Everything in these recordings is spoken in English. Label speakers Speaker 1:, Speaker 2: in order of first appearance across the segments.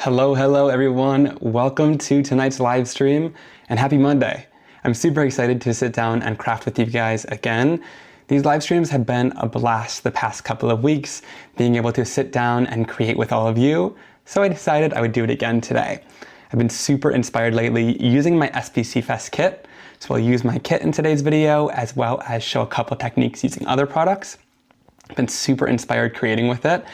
Speaker 1: Hello everyone. Welcome to tonight's live stream and happy Monday. I'm super excited to sit down and craft with you guys again. These live streams have been a blast the past couple of weeks, being able to sit down and create with all of you. So I decided I would do it again today. I've been super inspired lately using my SPCFest kit. So I'll use my kit in today's video as well as show a couple techniques using other products. I've been super inspired creating with it.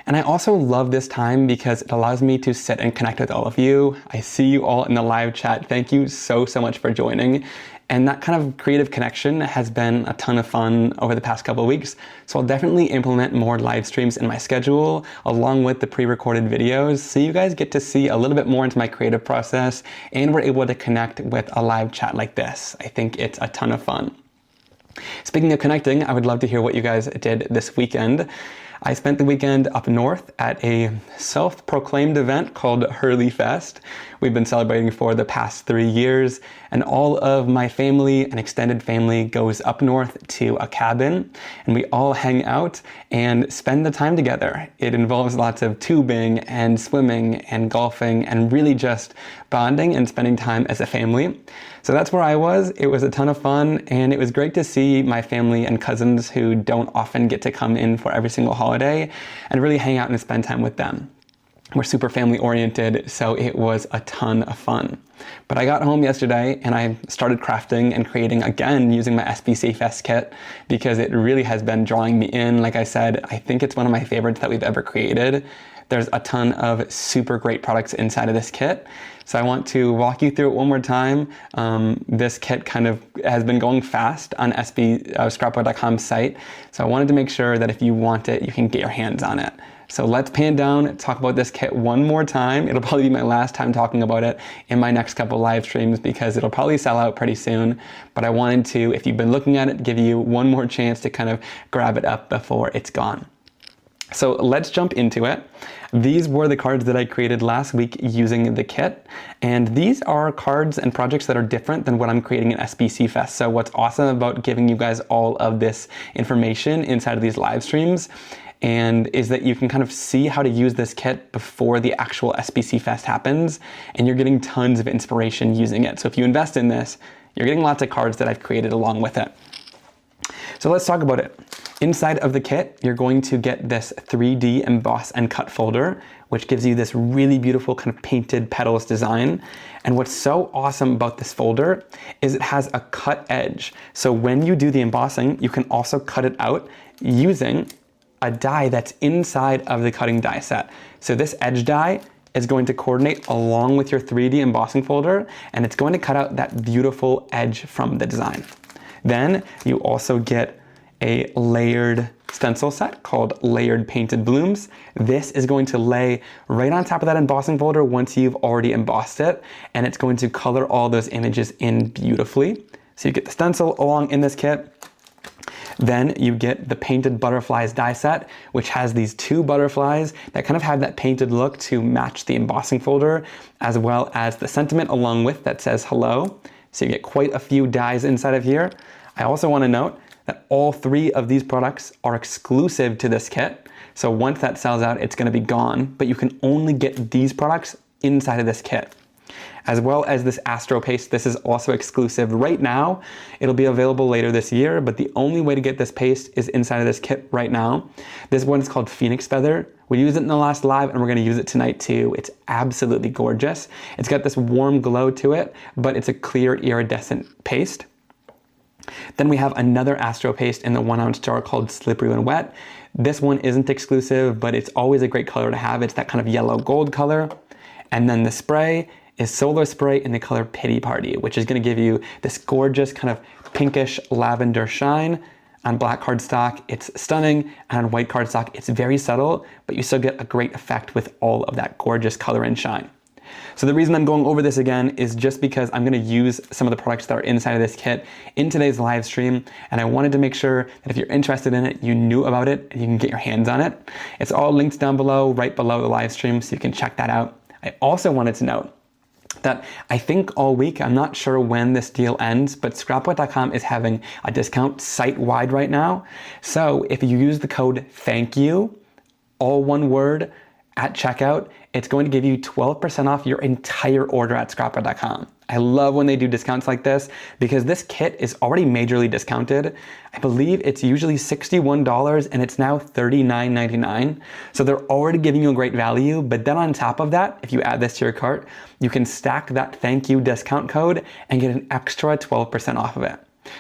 Speaker 1: And I also love this time because it allows me to sit and connect with all of you. I see you all in the live chat. Thank you so much for joining. And that kind of creative connection has been a ton of fun over the past couple of weeks. So I'll definitely implement more live streams in my schedule along with the pre-recorded videos. So you guys get to see a little bit more into my creative process and we're able to connect with a live chat like this. I think it's a ton of fun. Speaking of connecting, I would love to hear what you guys did this weekend. I spent the weekend up north at a self-proclaimed event called Hurley Fest. We've been celebrating for the past 3 years, and all of my family and extended family goes up north to a cabin, and we all hang out and spend the time together. It involves lots of tubing and swimming and golfing and really just bonding and spending time as a family. So that's where I was. It was a ton of fun, and it was great to see my family and cousins who don't often get to come in for every single holiday and really hang out and spend time with them. We're super family oriented, so it was a ton of fun. But I got home yesterday and I started crafting and creating again using my SPCFest kit because it really has been drawing me in. Like I said, I think it's one of my favorites that we've ever created. There's a ton of super great products inside of this kit. So I want to walk you through it one more time. This kit kind of has been going fast on scrapbook.com's site. So I wanted to make sure that if you want it, you can get your hands on it. So let's pan down, talk about this kit one more time. It'll probably be my last time talking about it in my next couple live streams because it'll probably sell out pretty soon. But I wanted to, if you've been looking at it, give you one more chance to kind of grab it up before it's gone. So let's jump into it. These were the cards that I created last week using the kit. And these are cards and projects that are different than what I'm creating at SPCFest. So what's awesome about giving you guys all of this information inside of these live streams and is that you can kind of see how to use this kit before the actual SPCFest happens, and you're getting tons of inspiration using it. So if you invest in this, you're getting lots of cards that I've created along with it. So let's talk about it. Inside of the kit, you're going to get this 3D emboss and cut folder, which gives you this really beautiful kind of painted petals design. And what's so awesome about this folder is it has a cut edge. So when you do the embossing, you can also cut it out using a die that's inside of the cutting die set. So this edge die is going to coordinate along with your 3D embossing folder, and it's going to cut out that beautiful edge from the design. Then you also get a layered stencil set called Layered Painted Blooms. This is going to lay right on top of that embossing folder once you've already embossed it, and it's going to color all those images in beautifully. So you get the stencil along in this kit. Then you get the Painted Butterflies die set, which has these 2 butterflies that kind of have that painted look to match the embossing folder, as well as the sentiment along with that says hello. So you get quite a few dies inside of here. I also want to note that all 3 of these products are exclusive to this kit. So once that sells out, it's going to be gone, but you can only get these products inside of this kit. As well as this Astro paste. This is also exclusive right now. It'll be available later this year, but the only way to get this paste is inside of this kit right now. This one is called Phoenix Feather. We used it in the last live and we're gonna use it tonight too. It's absolutely gorgeous. It's got this warm glow to it, but it's a clear iridescent paste. Then we have another Astro paste in the 1 ounce jar called Slippery When Wet. This one isn't exclusive, but it's always a great color to have. It's that kind of yellow gold color. And then the spray is Solar Spray in the color Pity Party, which is going to give you this gorgeous kind of pinkish lavender shine. On black cardstock, it's stunning, and on white cardstock, it's very subtle, but you still get a great effect with all of that gorgeous color and shine. So the reason I'm going over this again is just because I'm going to use some of the products that are inside of this kit in today's live stream, and I wanted to make sure that if you're interested in it, you knew about it, and you can get your hands on it. It's all linked down below, right below the live stream, so you can check that out. I also wanted to note that I think all week, I'm not sure when this deal ends, but scrapbook.com is having a discount site-wide right now. So if you use the code THANKYOU, all one word, at checkout, it's going to give you 12% off your entire order at scrapbook.com. I love when they do discounts like this because this kit is already majorly discounted. I believe it's usually $61 and it's now $39.99. So they're already giving you a great value, but then on top of that, if you add this to your cart, you can stack that thank you discount code and get an extra 12% off of it.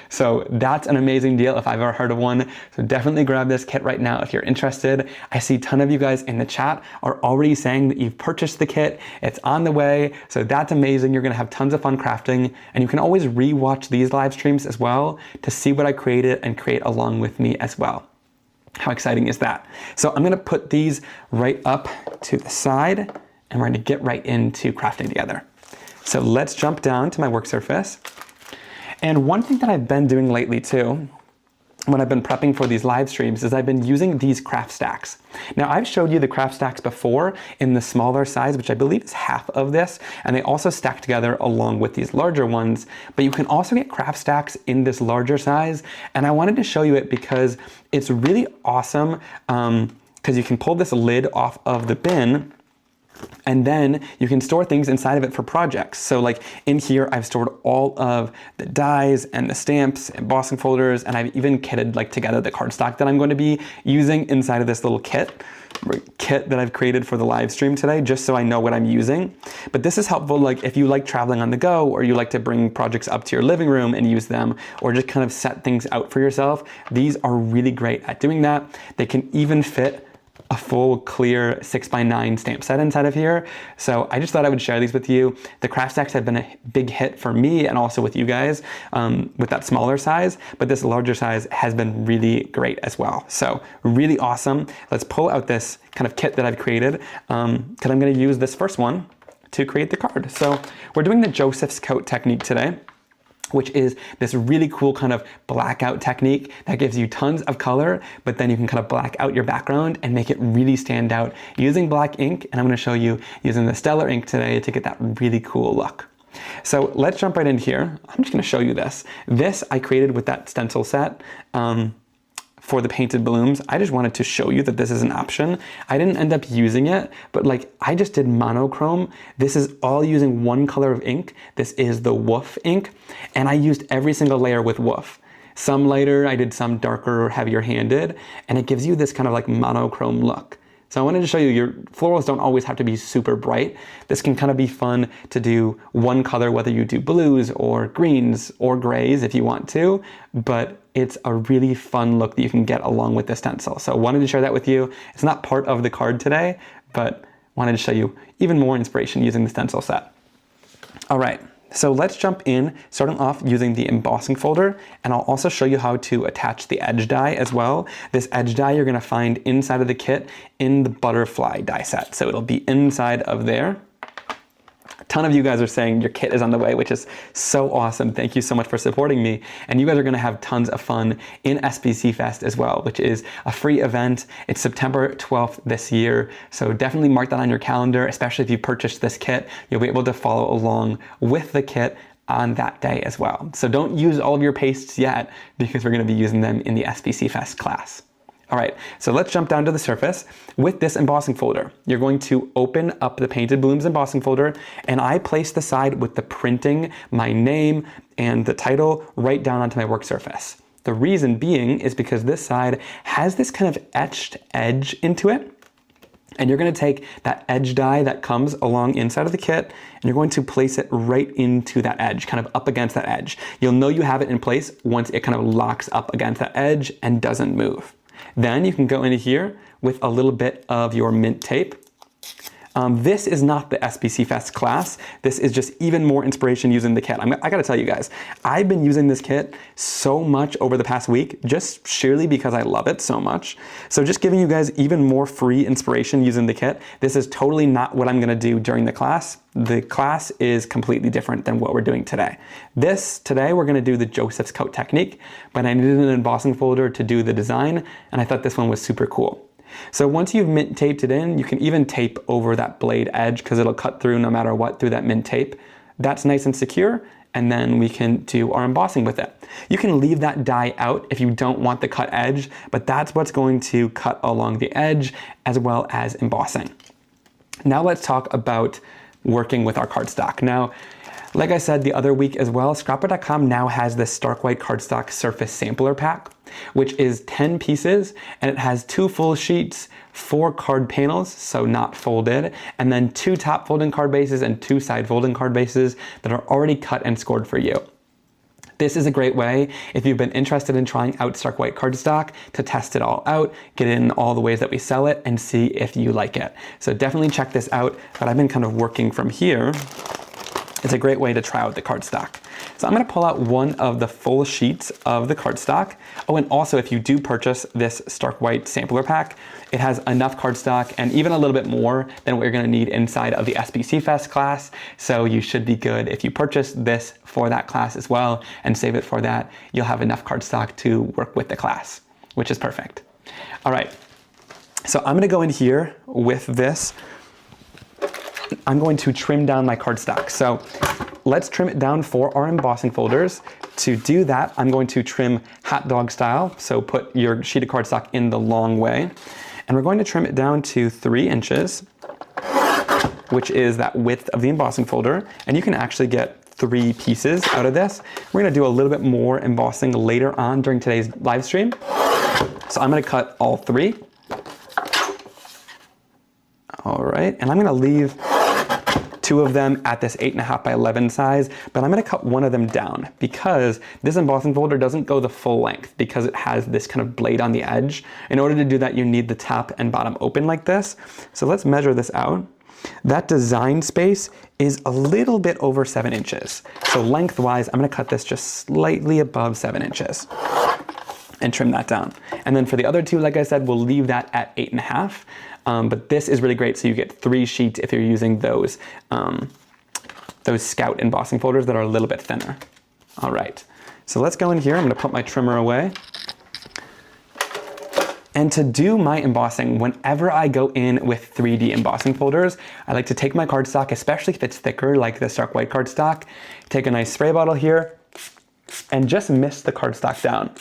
Speaker 1: So that's an amazing deal if I've ever heard of one. So definitely grab this kit right now if you're interested. I see a ton of you guys in the chat are already saying that you've purchased the kit. It's on the way. So that's amazing. You're going to have tons of fun crafting, and you can always re-watch these live streams as well to see what I created and create along with me as well. How exciting is that? So I'm going to put these right up to the side and we're going to get right into crafting together. So let's jump down to my work surface. And one thing that I've been doing lately too, when I've been prepping for these live streams, is I've been using these craft stacks. Now I've showed you the craft stacks before in the smaller size, which I believe is half of this, and they also stack together along with these larger ones, but you can also get craft stacks in this larger size, and I wanted to show you it because it's really awesome because you can pull this lid off of the bin, and then you can store things inside of it for projects. So like in here, I've stored all of the dies and the stamps, embossing folders, and I've even kitted like together the cardstock that I'm going to be using inside of this little kit that I've created for the live stream today, just so I know what I'm using. But this is helpful like if you like traveling on the go, or you like to bring projects up to your living room and use them, or just kind of set things out for yourself. These are really great at doing that. They can even fit a full clear 6x9 stamp set inside of here. So I just thought I would share these with you. The craft stacks have been a big hit for me and also with you guys with that smaller size, but this larger size has been really great as well. So really awesome. Let's pull out this kind of kit that I've created because I'm going to use this first one to create the card. So we're doing the Joseph's coat technique today, which is this really cool kind of blackout technique that gives you tons of color, but then you can kind of black out your background and make it really stand out using black ink. And I'm going to show you using the Stellar ink today to get that really cool look. So let's jump right in here. I'm just going to show you this. This I created with that stencil set for the painted blooms. I just wanted to show you that this is an option. I didn't end up using it, but like I just did monochrome. This is all using one color of ink. This is the Woof ink, and I used every single layer with Woof. Some lighter, I did some darker or heavier handed, and it gives you this kind of like monochrome look. So I wanted to show you your florals don't always have to be super bright. This can kind of be fun to do one color, whether you do blues or greens or grays if you want to, but it's a really fun look that you can get along with the stencil. So I wanted to share that with you. It's not part of the card today, but wanted to show you even more inspiration using the stencil set. All right. So let's jump in, starting off using the embossing folder, and I'll also show you how to attach the edge die as well. This edge die you're gonna find inside of the kit in the butterfly die set. So it'll be inside of there. A ton of you guys are saying your kit is on the way, which is so awesome. Thank you so much for supporting me. And you guys are gonna have tons of fun in SPCFest as well, which is a free event. It's September 12th this year. So definitely mark that on your calendar, especially if you purchased this kit. You'll be able to follow along with the kit on that day as well. So don't use all of your pastes yet because we're gonna be using them in the SPCFest class. All right, so let's jump down to the surface. With this embossing folder, you're going to open up the Painted Blooms embossing folder, and I place the side with the printing, my name, and the title right down onto my work surface. The reason being is because this side has this kind of etched edge into it, and you're gonna take that edge die that comes along inside of the kit, and you're going to place it right into that edge, kind of up against that edge. You'll know you have it in place once it kind of locks up against that edge and doesn't move. Then you can go into here with a little bit of your mint tape. This is not the SPCFest class. This is just even more inspiration using the kit. I gotta tell you guys, I've been using this kit so much over the past week, just sheerly because I love it so much. So just giving you guys even more free inspiration using the kit. This is totally not what I'm gonna do during the class. The class is completely different than what we're doing today. Today we're gonna do the Joseph's coat technique, but I needed an embossing folder to do the design, and I thought this one was super cool. So once you've mint taped it in, you can even tape over that blade edge because it'll cut through no matter what through that mint tape. That's nice and secure, and then we can do our embossing with it. You can leave that die out if you don't want the cut edge, but that's what's going to cut along the edge as well as embossing. Now let's talk about working with our cardstock. Now, like I said the other week as well, Scrapbook.com now has this stark white cardstock surface sampler pack, which is 10 pieces, and it has 2 full sheets, 4 card panels, so not folded, and then 2 top folding card bases and 2 side folding card bases that are already cut and scored for you. This is a great way, if you've been interested in trying out stark white cardstock, to test it all out, get in all the ways that we sell it, and see if you like it. So definitely check this out, but I've been kind of working from here. It's a great way to try out the cardstock. So I'm gonna pull out one of the full sheets of the cardstock. Oh, and also if you do purchase this stark white sampler pack, it has enough cardstock and even a little bit more than what you're gonna need inside of the SPCFest class. So you should be good if you purchase this for that class as well and save it for that. You'll have enough cardstock to work with the class, which is perfect. All right, so I'm gonna go in here with this. I'm going to trim down my cardstock. So let's trim it down for our embossing folders. To do that, I'm going to trim hot dog style. So put your sheet of cardstock in the long way. And we're going to trim it down to 3 inches, which is that width of the embossing folder. And you can actually get 3 pieces out of this. We're gonna do a little bit more embossing later on during today's live stream. So I'm gonna cut all 3. All right, and I'm gonna leave 2 of them at this 8.5 by 11 size, but I'm gonna cut one of them down because this embossing folder doesn't go the full length because it has this kind of blade on the edge. In order to do that, you need the top and bottom open like this. So let's measure this out. That design space is a little bit over 7 inches. So lengthwise, I'm gonna cut this just slightly above 7 inches and trim that down. And then for the other 2, like I said, we'll leave that at 8.5. But this is really great, so you get 3 sheets if you're using those Scout embossing folders that are a little bit thinner. All right, so let's go in here. I'm gonna put my trimmer away. And to do my embossing, whenever I go in with 3D embossing folders, I like to take my cardstock, especially if it's thicker like the stark white cardstock, take a nice spray bottle here, and just mist the cardstock down.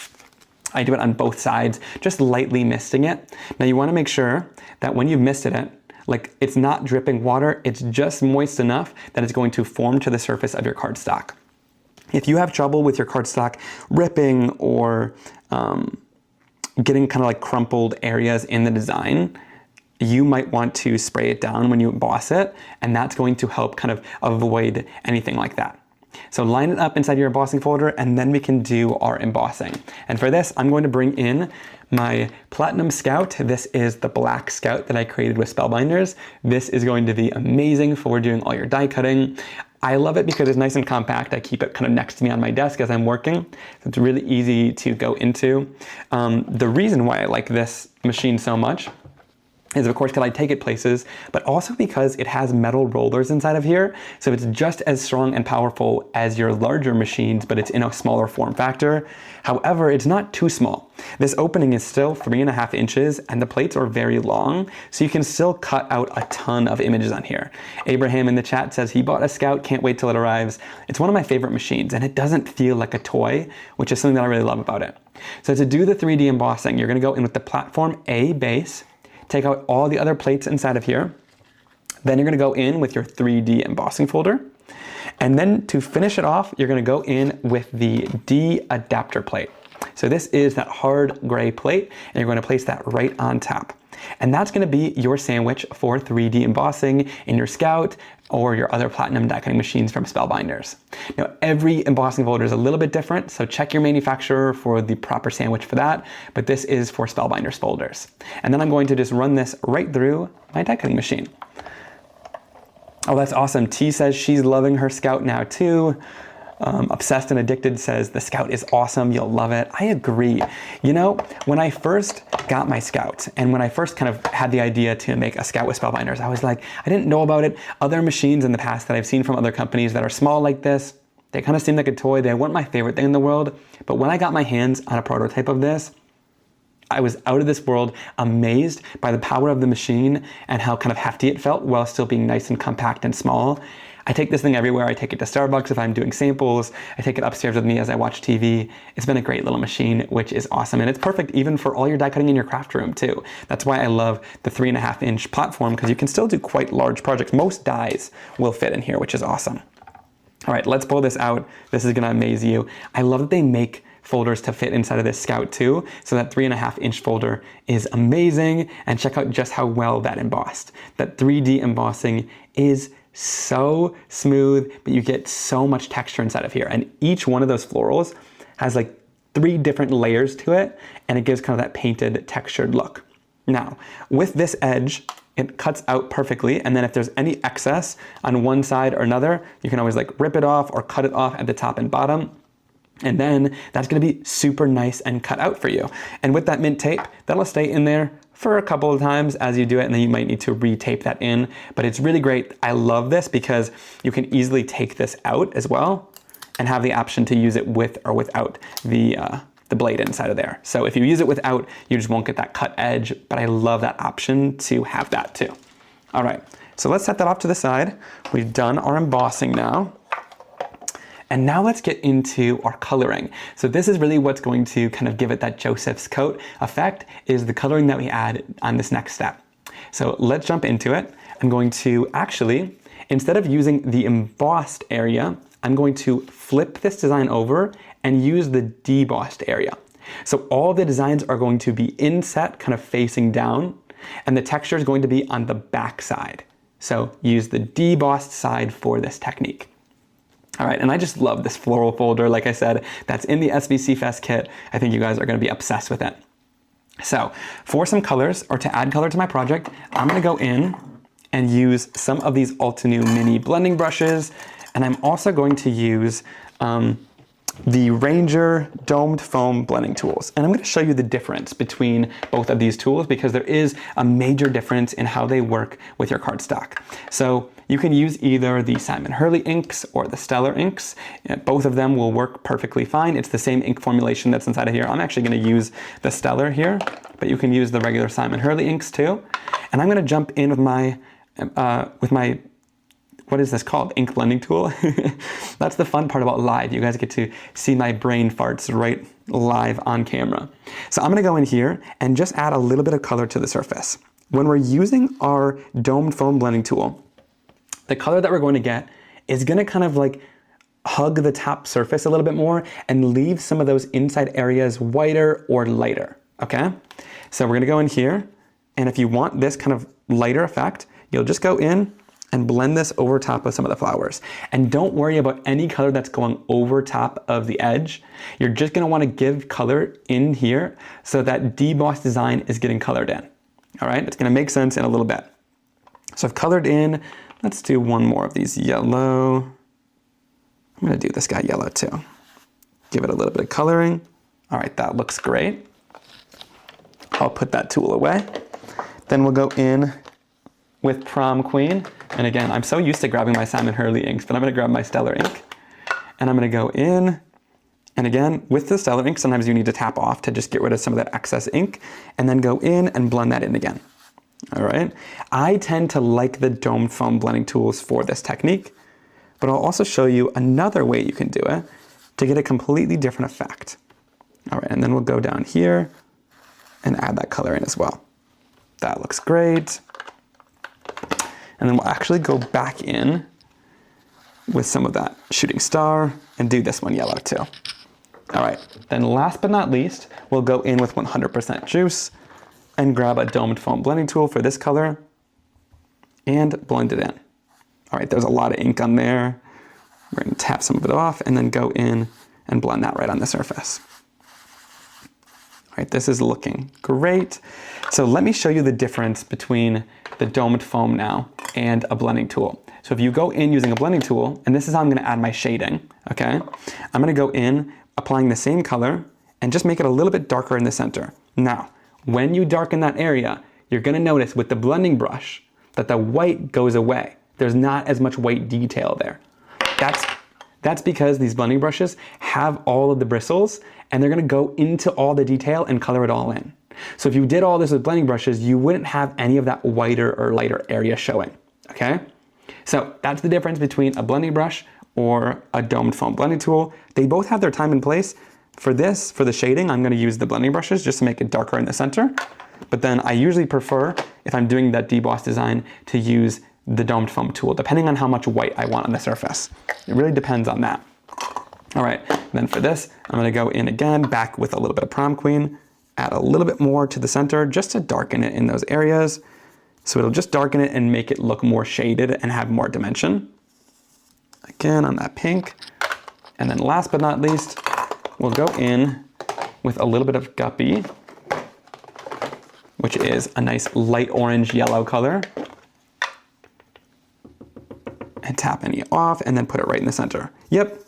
Speaker 1: I do it on both sides, just lightly misting it. Now you wanna make sure that when you've misted it, like it's not dripping water, it's just moist enough that it's going to form to the surface of your cardstock. If you have trouble with your cardstock ripping or getting kind of like crumpled areas in the design, you might want to spray it down when you emboss it, and that's going to help kind of avoid anything like that. So line it up inside your embossing folder, and then we can do our embossing. And for this, I'm going to bring in my Platinum Scout. This is the black Scout that I created with Spellbinders. This is going to be amazing for doing all your die cutting. I love it because it's nice and compact. I keep it kind of next to me on my desk as I'm working. So it's really easy to go into. The reason why I like this machine so much is of course because I take it places, but also because it has metal rollers inside of here. So it's just as strong and powerful as your larger machines, but it's in a smaller form factor. However, it's not too small. This opening is still 3.5 inches and the plates are very long, so you can still cut out a ton of images on here. Abraham in the chat says he bought a Scout, can't wait till it arrives. It's one of my favorite machines and it doesn't feel like a toy, which is something that I really love about it. So to do the 3D embossing, you're gonna go in with the Platform A base, take out all the other plates inside of here. Then you're gonna go in with your 3D embossing folder. And then to finish it off, you're gonna go in with the D adapter plate. So this is that hard gray plate, and you're gonna place that right on top. And that's gonna be your sandwich for 3D embossing in your Scout or your other platinum die cutting machines from Spellbinders. Now, every embossing folder is a little bit different, so check your manufacturer for the proper sandwich for that, but this is for Spellbinders folders. And then I'm going to just run this right through my die cutting machine. Oh, that's awesome. T says she's loving her Scout now too. Obsessed and Addicted says the Scout is awesome, you'll love it. I agree. You know, when I first got my Scout and when I first kind of had the idea to make a Scout with Spellbinders, I was like, I didn't know about it. Other machines in the past that I've seen from other companies that are small like this, they kind of seem like a toy. They weren't my favorite thing in the world. But when I got my hands on a prototype of this, I was out of this world, amazed by the power of the machine and how kind of hefty it felt while still being nice and compact and small. I take this thing everywhere. I take it to Starbucks if I'm doing samples. I take it upstairs with me as I watch TV. It's been a great little machine, which is awesome. And it's perfect even for all your die cutting in your craft room too. That's why I love the 3.5-inch platform, because you can still do quite large projects. Most dies will fit in here, which is awesome. All right, let's pull this out. This is gonna amaze you. I love that they make folders to fit inside of this Scout too. So that 3.5-inch folder is amazing. And check out just how well that embossed. That 3D embossing is so smooth, but you get so much texture inside of here. And each one of those florals has like 3 different layers to it, and it gives kind of that painted textured look. Now, with this edge, it cuts out perfectly, and then if there's any excess on one side or another, you can always like rip it off or cut it off at the top and bottom. And then that's gonna be super nice and cut out for you. And with that mint tape, that'll stay in there for a couple of times as you do it, and then you might need to re-tape that in. But it's really great. I love this because you can easily take this out as well and have the option to use it with or without the blade inside of there. So if you use it without, you just won't get that cut edge, but I love that option to have that too. All right, so let's set that off to the side. We've done our embossing now. And now let's get into our coloring. So this is really what's going to kind of give it that Joseph's coat effect, is the coloring that we add on this next step. So let's jump into it. I'm going to actually, instead of using the embossed area, I'm going to flip this design over and use the debossed area. So all the designs are going to be inset, kind of facing down, and the texture is going to be on the back side. So use the debossed side for this technique. All right, and I just love this floral folder. Like I said, that's in the SPCFest kit. I think you guys are gonna be obsessed with it. So for some colors, or to add color to my project, I'm gonna go in and use some of these Altenew mini blending brushes, and I'm also going to use the Ranger domed foam blending tools. And I'm going to show you the difference between both of these tools, because there is a major difference in how they work with your cardstock. So you can use either the Hurley inks or the Stellar inks. Both of them will work perfectly fine. It's the same ink formulation that's inside of here. I'm actually going to use the Stellar here, but you can use the regular Hurley inks too. And I'm going to jump in with my what is this called? Ink blending tool. That's the fun part about live. You guys get to see my brain farts right live on camera. So I'm gonna go in here and just add a little bit of color to the surface. When we're using our domed foam blending tool, the color that we're going to get is gonna kind of like hug the top surface a little bit more and leave some of those inside areas whiter or lighter, okay? So we're gonna go in here, and if you want this kind of lighter effect, you'll just go in and blend this over top of some of the flowers. And don't worry about any color that's going over top of the edge. You're just gonna wanna give color in here so that debossed design is getting colored in. All right, it's gonna make sense in a little bit. So I've colored in, let's do one more of these yellow. I'm gonna do this guy yellow too. Give it a little bit of coloring. All right, that looks great. I'll put that tool away. Then we'll go in with Prom Queen. And again, I'm so used to grabbing my Hurley inks, but I'm gonna grab my Stellar ink. And I'm gonna go in, and again, with the Stellar ink, sometimes you need to tap off to just get rid of some of that excess ink, and then go in and blend that in again. All right? I tend to like the domed foam blending tools for this technique, but I'll also show you another way you can do it to get a completely different effect. All right, and then we'll go down here and add that color in as well. That looks great. And then we'll actually go back in with some of that shooting star and do this one yellow too. All right, then last but not least, we'll go in with 100% juice and grab a domed foam blending tool for this color and blend it in. All right, there's a lot of ink on there. We're gonna tap some of it off and then go in and blend that right on the surface. All right, this is looking great. So let me show you the difference between the domed foam now and a blending tool. So if you go in using a blending tool, and this is how I'm gonna add my shading, okay? I'm gonna go in applying the same color and just make it a little bit darker in the center. Now, when you darken that area, you're gonna notice with the blending brush that the white goes away. There's not as much white detail there. That's because these blending brushes have all of the bristles and they're gonna go into all the detail and color it all in. So if you did all this with blending brushes, you wouldn't have any of that whiter or lighter area showing, okay? So that's the difference between a blending brush or a domed foam blending tool. They both have their time and place. For this, for the shading, I'm gonna use the blending brushes just to make it darker in the center. But then I usually prefer, if I'm doing that deboss design, to use the domed foam tool, depending on how much white I want on the surface. It really depends on that. All right, then for this, I'm gonna go in again, back with a little bit of Prom Queen, add a little bit more to the center just to darken it in those areas. So it'll just darken it and make it look more shaded and have more dimension. Again, on that pink. And then last but not least, we'll go in with a little bit of Guppy, which is a nice light orange yellow color. And tap any off and then put it right in the center. Yep.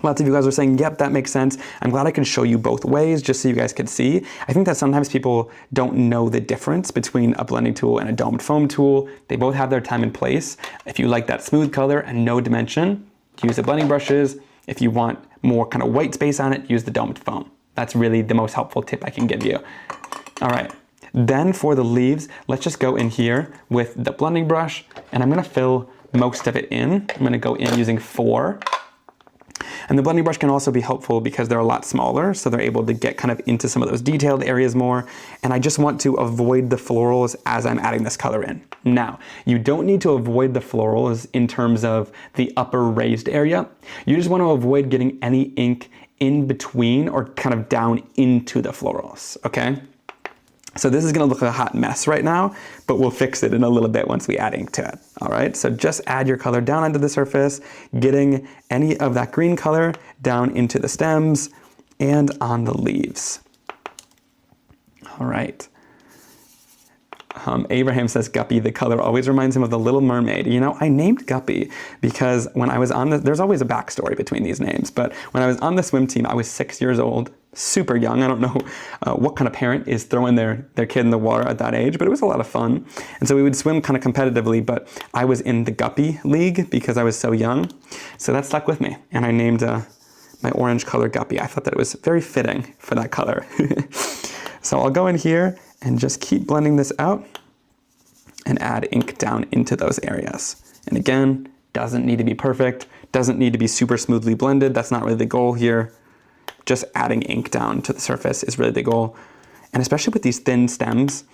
Speaker 1: Lots of you guys are saying, yep, that makes sense. I'm glad I can show you both ways just so you guys could see. I think that sometimes people don't know the difference between a blending tool and a domed foam tool. They both have their time and place. If you like that smooth color and no dimension, use the blending brushes. If you want more kind of white space on it, use the domed foam. That's really the most helpful tip I can give you. All right, then for the leaves, let's just go in here with the blending brush and I'm gonna fill most of it in. I'm gonna go in using 4. And the blending brush can also be helpful because they're a lot smaller, so they're able to get kind of into some of those detailed areas more. And I just want to avoid the florals as I'm adding this color in. Now, you don't need to avoid the florals in terms of the upper raised area. You just want to avoid getting any ink in between or kind of down into the florals, okay? So this is gonna look like a hot mess right now, but we'll fix it in a little bit once we add ink to it. All right, so just add your color down onto the surface, getting any of that green color down into the stems and on the leaves. All right. Abraham says Guppy, the color always reminds him of the Little Mermaid. You know, I named Guppy because when I was on there's always a backstory between these names, but when I was on the swim team, I was 6 years old, super young. I don't know what kind of parent is throwing their kid in the water at that age, but it was a lot of fun. And so we would swim kind of competitively, but I was in the Guppy League because I was so young. So that stuck with me. And I named my orange color Guppy. I thought that it was very fitting for that color. So I'll go in here and just keep blending this out and add ink down into those areas. And again, doesn't need to be perfect, doesn't need to be super smoothly blended. That's not really the goal here. Just adding ink down to the surface is really the goal. And especially with these thin stems,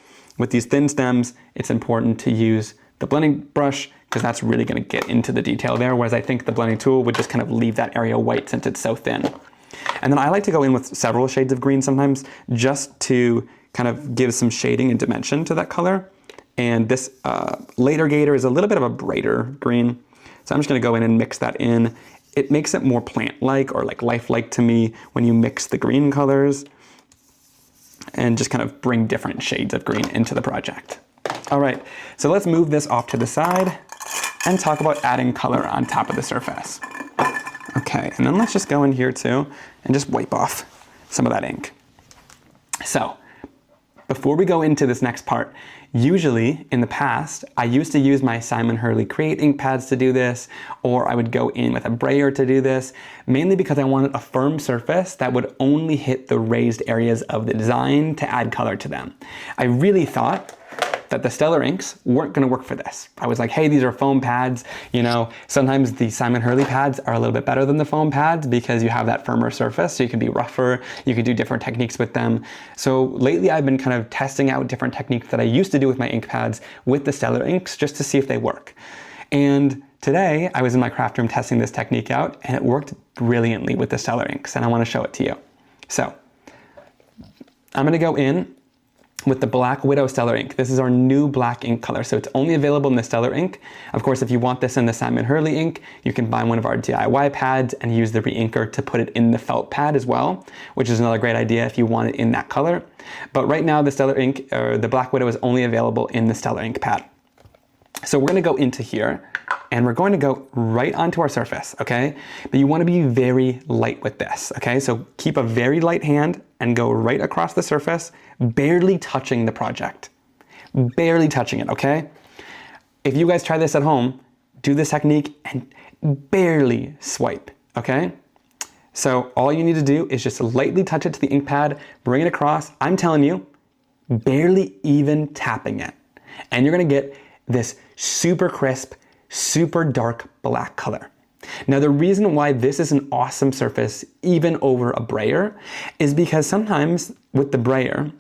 Speaker 1: it's important to use the blending brush because that's really gonna get into the detail there, whereas I think the blending tool would just kind of leave that area white since it's so thin. And then I like to go in with several shades of green sometimes just to kind of give some shading and dimension to that color. And this later gator is a little bit of a brighter green. So I'm just gonna go in and mix that in. It makes it more plant-like or like lifelike to me when you mix the green colors and just kind of bring different shades of green into the project. All right, so let's move this off to the side and talk about adding color on top of the surface. Okay, and then let's just go in here too and just wipe off some of that ink. So, before we go into this next part, usually in the past, I used to use my Simon Hurley Create ink pads to do this, or I would go in with a brayer to do this, mainly because I wanted a firm surface that would only hit the raised areas of the design to add color to them. I really thought that the Stellar inks weren't gonna work for this. I was like, hey, these are foam pads. You know, sometimes the Simon Hurley pads are a little bit better than the foam pads because you have that firmer surface, so you can be rougher, you can do different techniques with them. So lately I've been kind of testing out different techniques that I used to do with my ink pads with the Stellar inks just to see if they work. And today I was in my craft room testing this technique out and it worked brilliantly with the Stellar inks and I wanna show it to you. So, I'm gonna go in with the Black Widow Stellar ink. This is our new black ink color, so it's only available in the Stellar ink. Of course, if you want this in the Simon Hurley ink, you can buy one of our DIY pads and use the re-inker to put it in the felt pad as well, which is another great idea if you want it in that color. But right now, the Stellar ink, or the Black Widow, is only available in the Stellar ink pad. So we're gonna go into here and we're going to go right onto our surface, okay? But you wanna be very light with this, okay? So keep a very light hand and go right across the surface, barely touching the project. Barely touching it, okay? If you guys try this at home, do this technique and barely swipe, okay? So all you need to do is just lightly touch it to the ink pad, bring it across. I'm telling you, barely even tapping it. And you're gonna get this super crisp, super dark black color. Now the reason why this is an awesome surface even over a brayer is because sometimes with the brayer,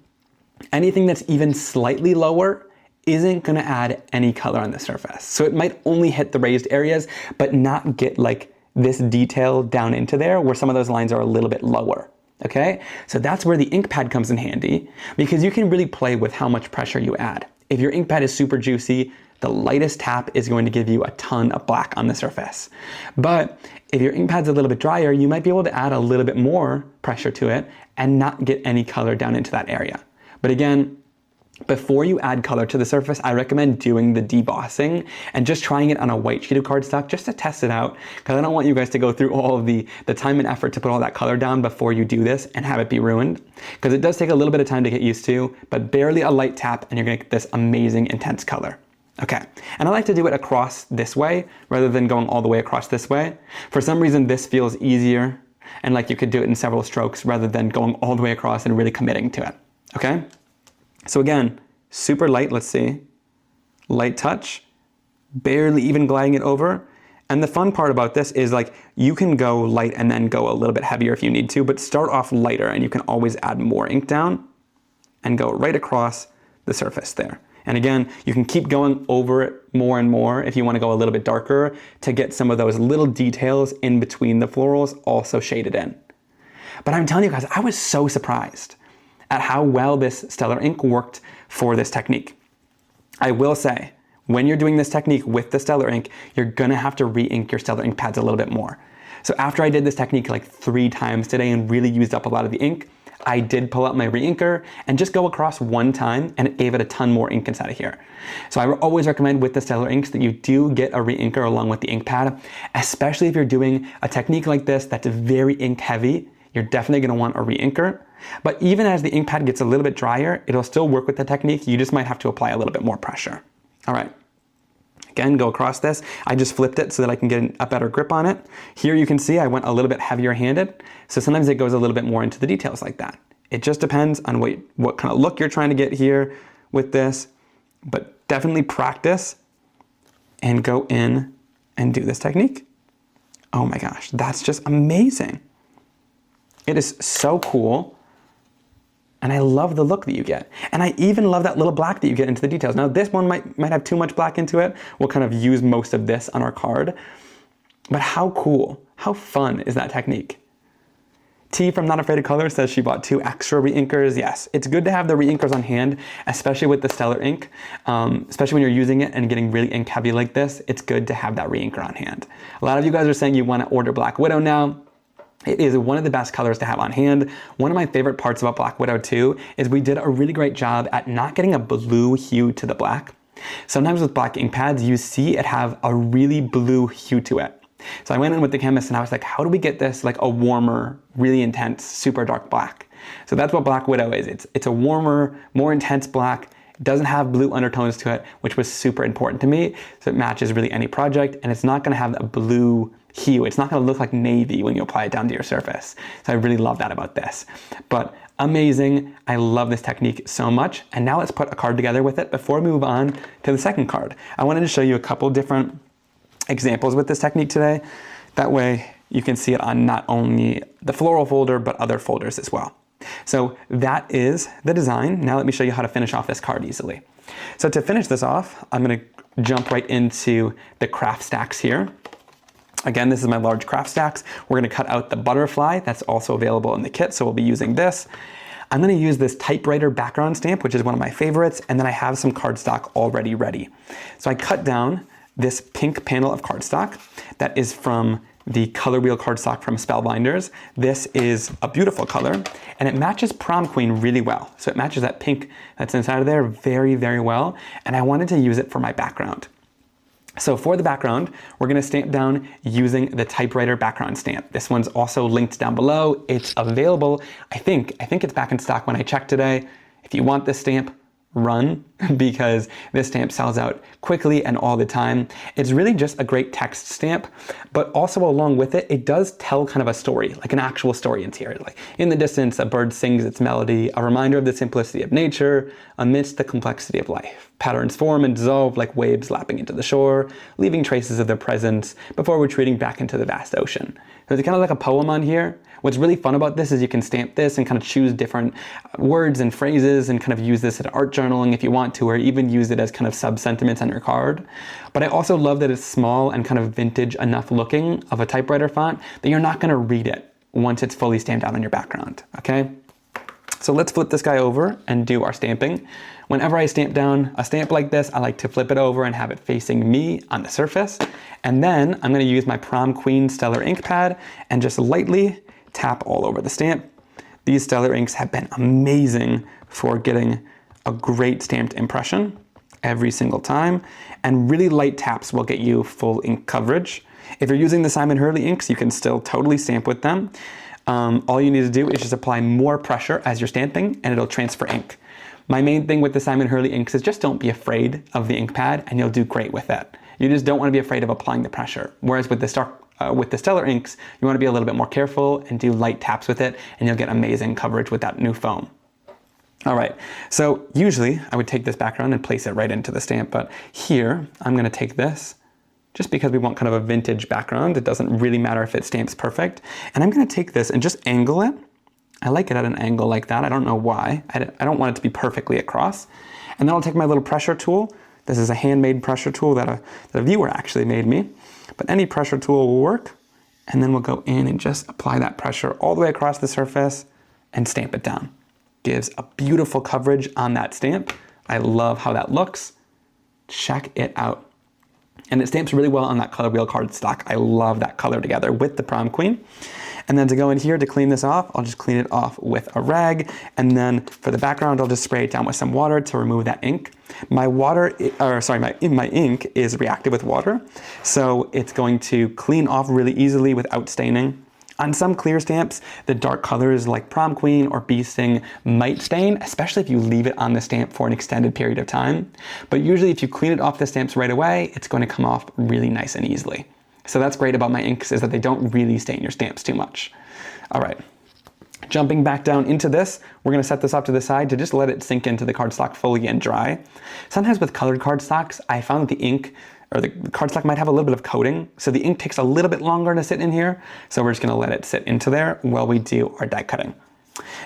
Speaker 1: anything that's even slightly lower isn't gonna add any color on the surface. So it might only hit the raised areas, but not get like this detail down into there where some of those lines are a little bit lower. Okay, so that's where the ink pad comes in handy, because you can really play with how much pressure you add. If your ink pad is super juicy, the lightest tap is going to give you a ton of black on the surface. But if your ink pad's a little bit drier, you might be able to add a little bit more pressure to it and not get any color down into that area. But again, before you add color to the surface, I recommend doing the debossing and just trying it on a white sheet of cardstock just to test it out, because I don't want you guys to go through all of the time and effort to put all that color down before you do this and have it be ruined, because it does take a little bit of time to get used to, but barely a light tap and you're gonna get this amazing intense color. Okay, and I like to do it across this way rather than going all the way across this way. For some reason, this feels easier and like you could do it in several strokes rather than going all the way across and really committing to it, okay? So again, super light, let's see. Light touch, barely even gliding it over. And the fun part about this is like you can go light and then go a little bit heavier if you need to, but start off lighter and you can always add more ink down and go right across the surface there. And again, you can keep going over it more and more if you want to go a little bit darker to get some of those little details in between the florals also shaded in. But I'm telling you guys, I was so surprised at how well this Stellar ink worked for this technique. I will say, when you're doing this technique with the Stellar ink, you're gonna have to re-ink your Stellar ink pads a little bit more. So after I did this technique like 3 times today and really used up a lot of the ink, I did pull out my re-inker and just go across one time, and it gave it a ton more ink inside of here. So I always recommend with the Stellar inks that you do get a re-inker along with the ink pad, especially if you're doing a technique like this that's very ink heavy. You're definitely gonna want a re-inker. But even as the ink pad gets a little bit drier, it'll still work with the technique. You just might have to apply a little bit more pressure. All right. Again, go across this. I just flipped it so that I can get a better grip on it. Here you can see I went a little bit heavier handed. So sometimes it goes a little bit more into the details like that. It just depends on what kind of look you're trying to get here with this, but definitely practice and go in and do this technique. Oh my gosh, that's just amazing. It is so cool. And I love the look that you get. And I even love that little black that you get into the details. Now this one might have too much black into it. We'll kind of use most of this on our card. But how cool, how fun is that technique? T from Not Afraid of Color says she bought 2 extra re-inkers. Yes, it's good to have the re-inkers on hand, especially with the Stellar ink. Especially when you're using it and getting really ink heavy like this, it's good to have that re-inker on hand. A lot of you guys are saying you want to order Black Widow now. It is one of the best colors to have on hand. One of my favorite parts about Black Widow too is we did a really great job at not getting a blue hue to the black. Sometimes with black ink pads, you see it have a really blue hue to it. So I went in with the chemist and I was like, how do we get this like a warmer, really intense, super dark black? So that's what Black Widow is. It's a warmer, more intense black. It doesn't have blue undertones to it, which was super important to me. So it matches really any project, and it's not gonna have a blue hue. It's not gonna look like navy when you apply it down to your surface. So I really love that about this. But amazing, I love this technique so much. And now let's put a card together with it. Before we move on to the second card, I wanted to show you a couple different examples with this technique today. That way you can see it on not only the floral folder, but other folders as well. So that is the design. Now let me show you how to finish off this card easily. So to finish this off, I'm gonna jump right into the craft stacks here. Again, this is my large craft stacks. We're gonna cut out the butterfly. That's also available in the kit, so we'll be using this. I'm gonna use this Typewriter background stamp, which is one of my favorites, and then I have some cardstock already ready. So I cut down this pink panel of cardstock that is from the color wheel cardstock from Spellbinders. This is a beautiful color, and it matches Prom Queen really well. So it matches that pink that's inside of there very, very well, and I wanted to use it for my background. So for the background, we're gonna stamp down using the Typewriter background stamp. This one's also linked down below. It's available, I think it's back in stock when I checked today. If you want this stamp, run. because this stamp sells out quickly and all the time. It's really just a great text stamp, but also along with it, it does tell kind of a story, like an actual story in here. Like in the distance, a bird sings its melody, a reminder of the simplicity of nature amidst the complexity of life. Patterns form and dissolve like waves lapping into the shore, leaving traces of their presence before retreating back into the vast ocean. So it's kind of like a poem on here. What's really fun about this is you can stamp this and kind of choose different words and phrases and kind of use this in art journaling if you want to, or even use it as kind of sub-sentiments on your card. But I also love that it's small and kind of vintage enough looking of a typewriter font that you're not going to read it once it's fully stamped out on your background, okay? So let's flip this guy over and do our stamping. Whenever I stamp down a stamp like this, I like to flip it over and have it facing me on the surface. And then I'm going to use my Prom Queen Stellar ink pad and just lightly tap all over the stamp. These Stellar inks have been amazing for getting a great stamped impression every single time, and really light taps will get you full ink coverage. If you're using the Simon Hurley inks, you can still totally stamp with them. All you need to do is just apply more pressure as you're stamping and it'll transfer ink. My main thing with the Simon Hurley inks is just don't be afraid of the ink pad and you'll do great with it. You just don't want to be afraid of applying the pressure. Whereas with the Stellar inks, you want to be a little bit more careful and do light taps with it and you'll get amazing coverage with that new foam. All right, so usually I would take this background and place it right into the stamp, but here I'm going to take this just because we want kind of a vintage background. It doesn't really matter if it stamps perfect. And I'm going to take this and just angle it. I like it at an angle like that. I don't know why. I don't want it to be perfectly across. And then I'll take my little pressure tool. This is a handmade pressure tool that a viewer actually made me. But any pressure tool will work. And then we'll go in and just apply that pressure all the way across the surface and stamp it down. Gives a beautiful coverage on that stamp. I love how that looks. Check it out. And it stamps really well on that color wheel cardstock. I love that color together with the Prom Queen. And then to go in here to clean this off, I'll just clean it off with a rag. And then for the background, I'll just spray it down with some water to remove that ink. My ink is reactive with water. So it's going to clean off really easily without staining. On some clear stamps, the dark colors like Prom Queen or Bee Sting might stain, especially if you leave it on the stamp for an extended period of time. But usually if you clean it off the stamps right away, it's going to come off really nice and easily. So that's great about my inks, is that they don't really stain your stamps too much. All right, jumping back down into this, we're going to set this off to the side to just let it sink into the cardstock fully and dry. Sometimes with colored cardstocks, I found that the ink or the cardstock might have a little bit of coating, so the ink takes a little bit longer to sit in here, so we're just going to let it sit into there while we do our die cutting.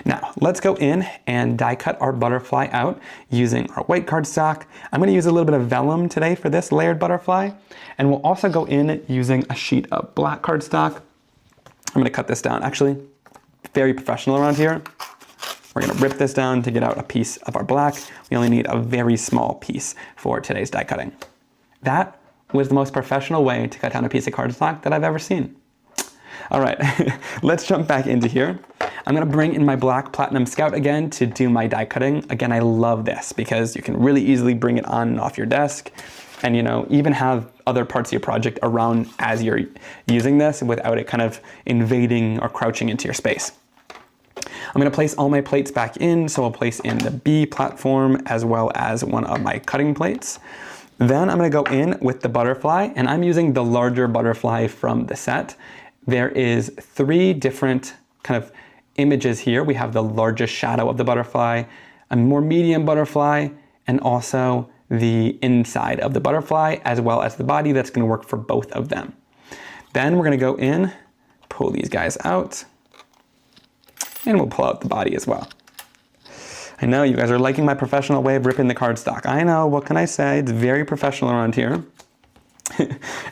Speaker 1: Now, let's go in and die cut our butterfly out using our white cardstock. I'm going to use a little bit of vellum today for this layered butterfly, and we'll also go in using a sheet of black cardstock. I'm going to cut this down, actually, very professional around here. We're going to rip this down to get out a piece of our black. We only need a very small piece for today's die cutting. That was the most professional way to cut down a piece of cardstock that I've ever seen. All right, let's jump back into here. I'm gonna bring in my black Platinum Scout again to do my die cutting. Again, I love this because you can really easily bring it on and off your desk and, you know, even have other parts of your project around as you're using this without it kind of invading or crouching into your space. I'm gonna place all my plates back in, so I'll place in the B platform as well as one of my cutting plates. Then I'm going to go in with the butterfly, and I'm using the larger butterfly from the set. There is 3 different kind of images here. We have the largest shadow of the butterfly, a more medium butterfly, and also the inside of the butterfly, as well as the body. That's going to work for both of them. Then we're going to go in, pull these guys out, and we'll pull out the body as well. I know you guys are liking my professional way of ripping the cardstock. I know, what can I say? It's very professional around here.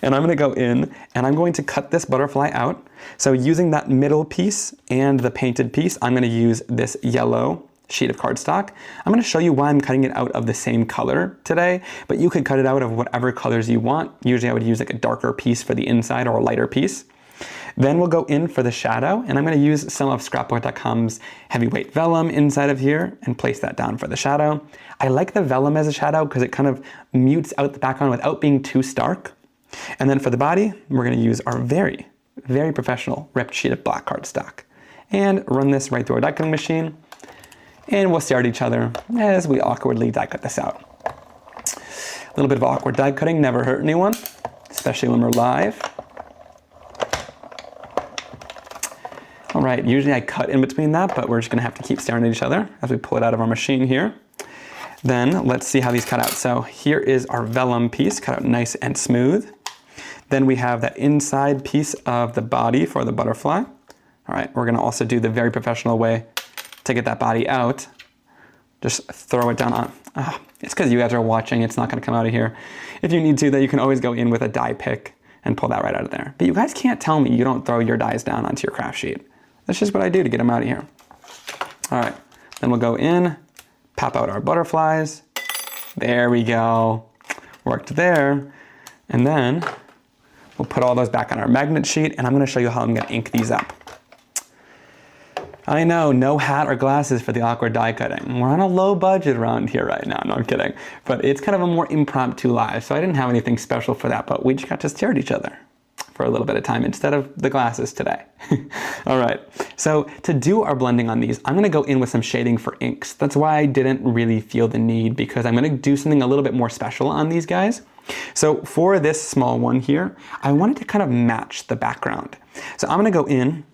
Speaker 1: And I'm gonna go in and I'm going to cut this butterfly out. So using that middle piece and the painted piece, I'm gonna use this yellow sheet of cardstock. I'm gonna show you why I'm cutting it out of the same color today, but you could cut it out of whatever colors you want. Usually I would use like a darker piece for the inside or a lighter piece. Then we'll go in for the shadow, and I'm going to use some of Scrapbook.com's heavyweight vellum inside of here and place that down for the shadow. I like the vellum as a shadow because it kind of mutes out the background without being too stark. And then for the body, we're going to use our very, very professional ripped sheet of black cardstock and run this right through our die cutting machine. And we'll stare at each other as we awkwardly die cut this out. A little bit of awkward die cutting never hurt anyone, especially when we're live. All right, usually I cut in between that, but we're just gonna have to keep staring at each other as we pull it out of our machine here. Then let's see how these cut out. So here is our vellum piece, cut out nice and smooth. Then we have that inside piece of the body for the butterfly. All right, we're gonna also do the very professional way to get that body out. Just throw it down on, it's because you guys are watching, it's not gonna come out of here. If you need to, then you can always go in with a die pick and pull that right out of there. But you guys can't tell me you don't throw your dies down onto your craft sheet. That's just what I do to get them out of here. All right, then we'll go in, pop out our butterflies. There we go, worked there. And then we'll put all those back on our magnet sheet, and I'm gonna show you how I'm gonna ink these up. I know, no hat or glasses for the awkward die cutting. We're on a low budget around here right now, no I'm kidding. But it's kind of a more impromptu live, so I didn't have anything special for that, but we just got to stare at each other for a little bit of time instead of the glasses today. All right, so to do our blending on these, I'm gonna go in with some shading for inks. That's why I didn't really feel the need, because I'm gonna do something a little bit more special on these guys. So for this small one here, I wanted to kind of match the background. So I'm gonna go in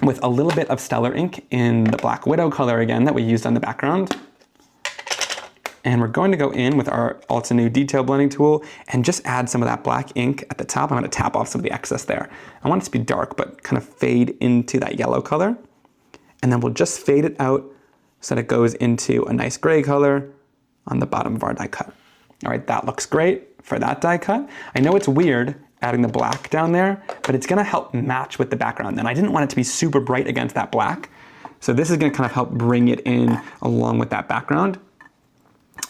Speaker 1: with a little bit of Stellar ink in the Black Widow color again that we used on the background. And we're going to go in with our Altenew detail blending tool and just add some of that black ink at the top. I'm going to tap off some of the excess there. I want it to be dark, but kind of fade into that yellow color. And then we'll just fade it out so that it goes into a nice gray color on the bottom of our die cut. All right, that looks great for that die cut. I know it's weird adding the black down there, but it's going to help match with the background. And I didn't want it to be super bright against that black. So this is going to kind of help bring it in along with that background.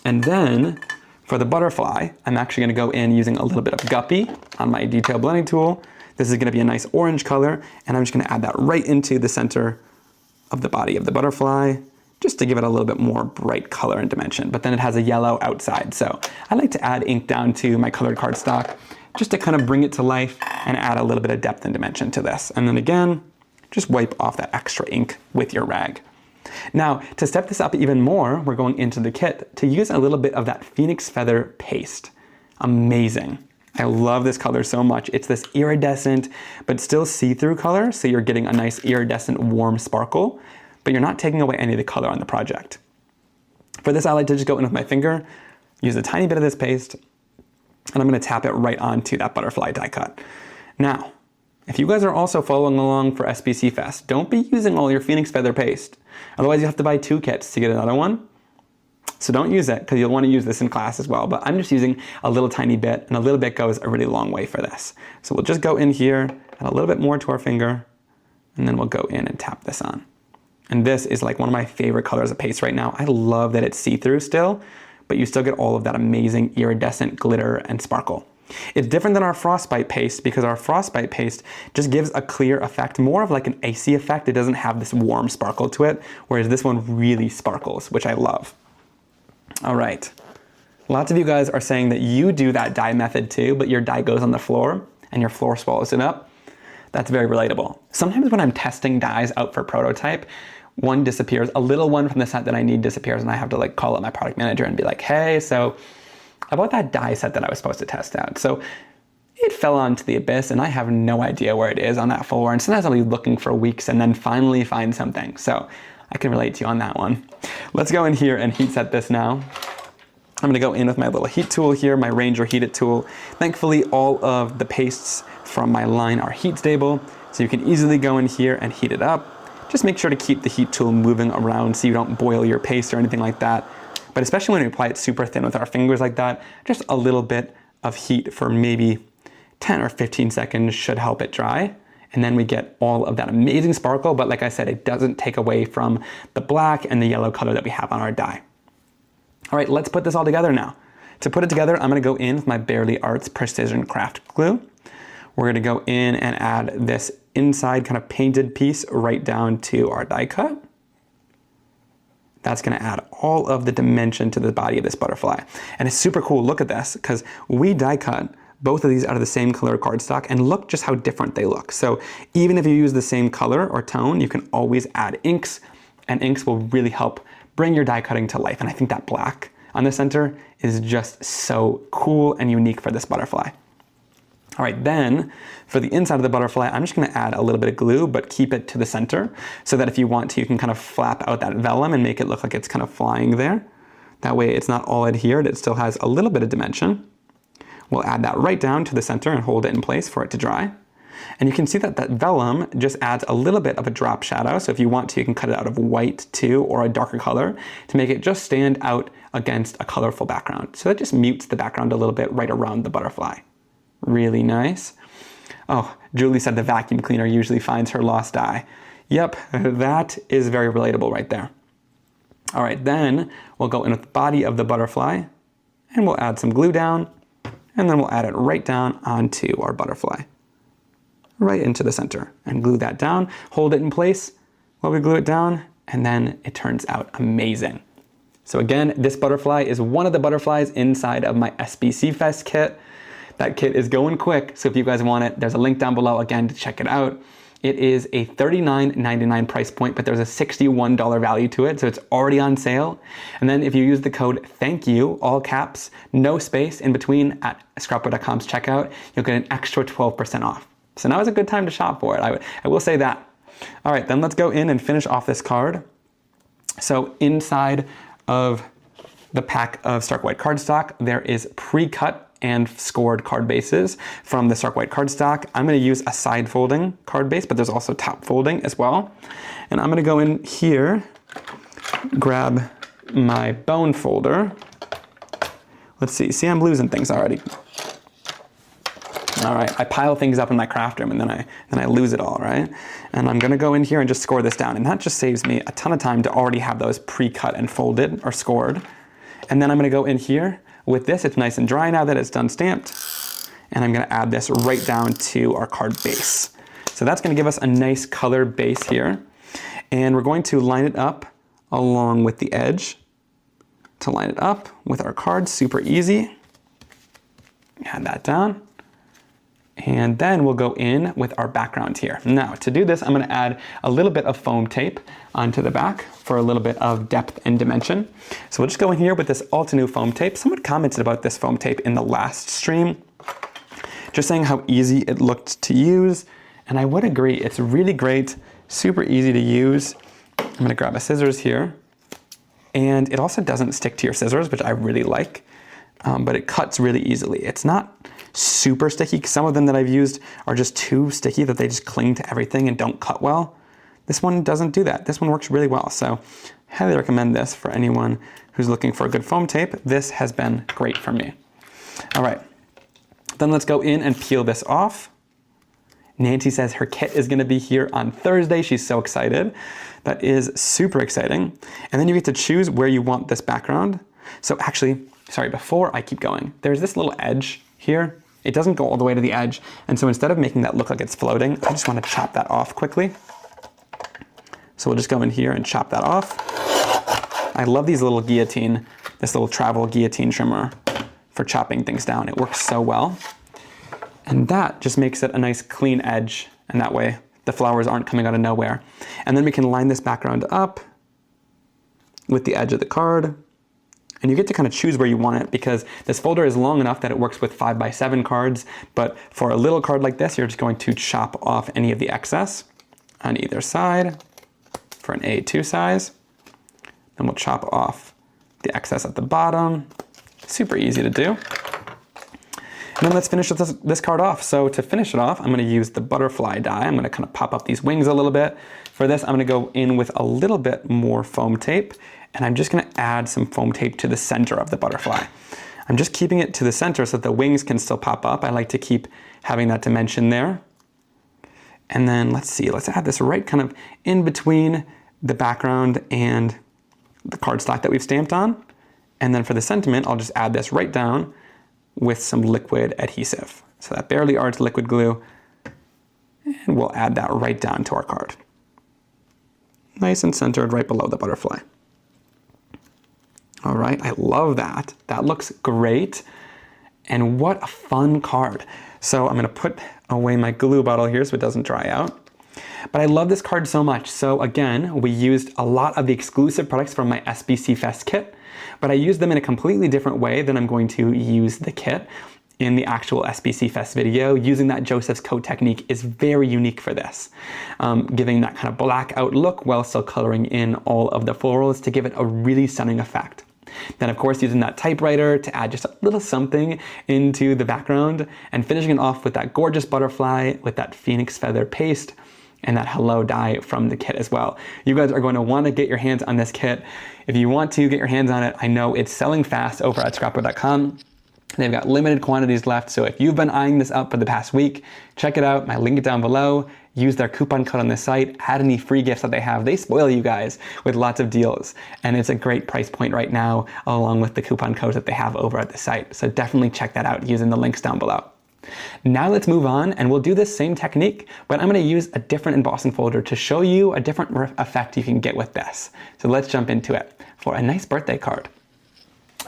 Speaker 1: And then for the butterfly, I'm actually going to go in using a little bit of Guppy on my detail blending tool. This is going to be a nice orange color, and I'm just going to add that right into the center of the body of the butterfly, just to give it a little bit more bright color and dimension. But then it has a yellow outside, so I like to add ink down to my colored cardstock just to kind of bring it to life and add a little bit of depth and dimension to this. And then again, just wipe off that extra ink with your rag. Now, to step this up even more, we're going into the kit to use a little bit of that Phoenix Feather paste. Amazing. I love this color so much. It's this iridescent, but still see-through color, so you're getting a nice iridescent warm sparkle, but you're not taking away any of the color on the project. For this, I like to just go in with my finger, use a tiny bit of this paste, and I'm gonna tap it right onto that butterfly die cut. Now, if you guys are also following along for SPCFest, don't be using all your Phoenix Feather paste. Otherwise, you have to buy 2 kits to get another one. So don't use it, because you'll want to use this in class as well. But I'm just using a little tiny bit, and a little bit goes a really long way for this. So we'll just go in here, add a little bit more to our finger, and then we'll go in and tap this on. And this is like one of my favorite colors of paste right now. I love that it's see-through still, but you still get all of that amazing iridescent glitter and sparkle. It's different than our frostbite paste, because our frostbite paste just gives a clear effect, more of like an icy effect. It doesn't have this warm sparkle to it, whereas this one really sparkles, which I love. All right, lots of you guys are saying that you do that die method too, but your die goes on the floor and your floor swallows it up. That's very relatable. Sometimes when I'm testing dies out for prototype, one disappears, a little one from the set that I need disappears, and I have to like call up my product manager and be like, hey, so about that die set that I was supposed to test out. So it fell onto the abyss, and I have no idea where it is on that floor, and sometimes I'll be looking for weeks and then finally find something. So I can relate to you on that one. Let's go in here and heat set this now. I'm gonna go in with my little heat tool here, my Ranger Heat It tool. Thankfully, all of the pastes from my line are heat stable, so you can easily go in here and heat it up. Just make sure to keep the heat tool moving around so you don't boil your paste or anything like that. But especially when we apply it super thin with our fingers like that, just a little bit of heat for maybe 10 or 15 seconds should help it dry. And then we get all of that amazing sparkle, but like I said, it doesn't take away from the black and the yellow color that we have on our die. All right, let's put this all together now. To put it together, I'm gonna go in with my Barely Arts Precision Craft Glue. We're gonna go in and add this inside kind of painted piece right down to our die cut. That's gonna add all of the dimension to the body of this butterfly. And it's super cool, look at this, because we die cut both of these out of the same color cardstock, and look just how different they look. So even if you use the same color or tone, you can always add inks, and inks will really help bring your die cutting to life. And I think that black on the center is just so cool and unique for this butterfly. All right, then for the inside of the butterfly, I'm just gonna add a little bit of glue, but keep it to the center so that if you want to, you can kind of flap out that vellum and make it look like it's kind of flying there. That way it's not all adhered, it still has a little bit of dimension. We'll add that right down to the center and hold it in place for it to dry. And you can see that that vellum just adds a little bit of a drop shadow. So if you want to, you can cut it out of white too, or a darker color to make it just stand out against a colorful background. So that just mutes the background a little bit right around the butterfly. Really nice. Oh, Julie said the vacuum cleaner usually finds her lost eye. Yep, that is very relatable right there. All right, then we'll go in with the body of the butterfly and we'll add some glue down, and then we'll add it right down onto our butterfly, right into the center, and glue that down, hold it in place while we glue it down, and then it turns out amazing. So again, this butterfly is one of the butterflies inside of my SPCFest kit. That kit is going quick, so if you guys want it, there's a link down below again to check it out. It is a $39.99 price point, but there's a $61 value to it, so it's already on sale. And then if you use the code THANKYOU, all caps, no space in between at scrapbook.com's checkout, you'll get an extra 12% off. So now is a good time to shop for it, I will say that. All right, then let's go in and finish off this card. So inside of the pack of Stark White cardstock, there is pre-cut and scored card bases from the Stark White cardstock. I'm gonna use a side folding card base, but there's also top folding as well. And I'm gonna go in here, grab my bone folder. Let's see, I'm losing things already. All right, I pile things up in my craft room and then I lose it all, right? And I'm gonna go in here and just score this down, and that just saves me a ton of time to already have those pre-cut and folded or scored. And then I'm gonna go in here with this, it's nice and dry now that it's done stamped, and I'm gonna add this right down to our card base. So that's gonna give us a nice color base here, and we're going to line it up along with the edge to line it up with our card, super easy. Add that down. And then we'll go in with our background here. Now, to do this, I'm gonna add a little bit of foam tape onto the back for a little bit of depth and dimension. So we'll just go in here with this Altenew foam tape. Someone commented about this foam tape in the last stream, just saying how easy it looked to use. And I would agree, it's really great, super easy to use. I'm gonna grab a scissors here. And it also doesn't stick to your scissors, which I really like, but it cuts really easily. It's not super sticky. Some of them that I've used are just too sticky that they just cling to everything and don't cut well. This one doesn't do that. This one works really well. So highly recommend this for anyone who's looking for a good foam tape. This has been great for me. All right, then let's go in and peel this off. Nancy says her kit is gonna be here on Thursday. She's so excited. That is super exciting. And then you get to choose where you want this background. So actually, sorry, before I keep going, there's this little edge here. It doesn't go all the way to the edge. And so instead of making that look like it's floating, I just want to chop that off quickly. So we'll just go in here and chop that off. I love these little guillotine, this little travel guillotine trimmer for chopping things down. It works so well. And that just makes it a nice clean edge. And that way the flowers aren't coming out of nowhere. And then we can line this background up with the edge of the card. And you get to kind of choose where you want it, because this folder is long enough that it works with 5x7 cards, but for a little card like this, you're just going to chop off any of the excess on either side for an A2 size. Then we'll chop off the excess at the bottom. Super easy to do. And then let's finish this card off. So to finish it off, I'm gonna use the butterfly die. I'm gonna kind of pop up these wings a little bit. For this, I'm gonna go in with a little bit more foam tape, and I'm just gonna add some foam tape to the center of the butterfly. I'm just keeping it to the center so that the wings can still pop up. I like to keep having that dimension there. And then let's see, let's add this right kind of in between the background and the cardstock that we've stamped on. And then for the sentiment, I'll just add this right down with some liquid adhesive. So that barely arts liquid glue, and we'll add that right down to our card. Nice and centered right below the butterfly. All right, I love that. That looks great. And what a fun card. So I'm gonna put away my glue bottle here so it doesn't dry out. But I love this card so much. So again, we used a lot of the exclusive products from my SPCFest kit, but I used them in a completely different way than I'm going to use the kit in the actual SPCFest video. Using that Joseph's coat technique is very unique for this, giving that kind of blackout look while still coloring in all of the florals to give it a really stunning effect. Then of course using that typewriter to add just a little something into the background, and finishing it off with that gorgeous butterfly with that phoenix feather paste and that hello die from the kit as well. You guys are going to want to get your hands on this kit. If you want to get your hands on it, I know it's selling fast over at scrapbook.com. They've got limited quantities left, so if you've been eyeing this up for the past week, check it out. My link is down below. Use their coupon code on the site. Add any free gifts that they have. They spoil you guys with lots of deals, and it's a great price point right now, along with the coupon codes that they have over at the site. So definitely check that out using the links down below. Now let's move on, and we'll do this same technique, but I'm going to use a different embossing folder to show you a different effect you can get with this. So let's jump into it for a nice birthday card.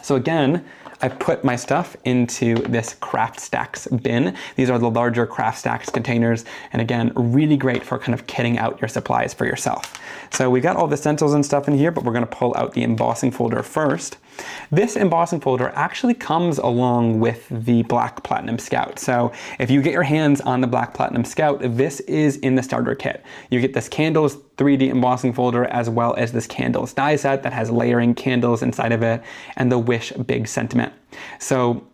Speaker 1: So again, I put my stuff into this Craft Stacks bin. These are the larger Craft Stacks containers, and again, really great for kind of kitting out your supplies for yourself. So we got all the stencils and stuff in here, but we're going to pull out the embossing folder first. This embossing folder actually comes along with the Black Platinum Scout. So if you get your hands on the Black Platinum Scout, this is in the starter kit. You get this candles 3D embossing folder, as well as this candles die set that has layering candles inside of it, and the Wish Big Sentiment. So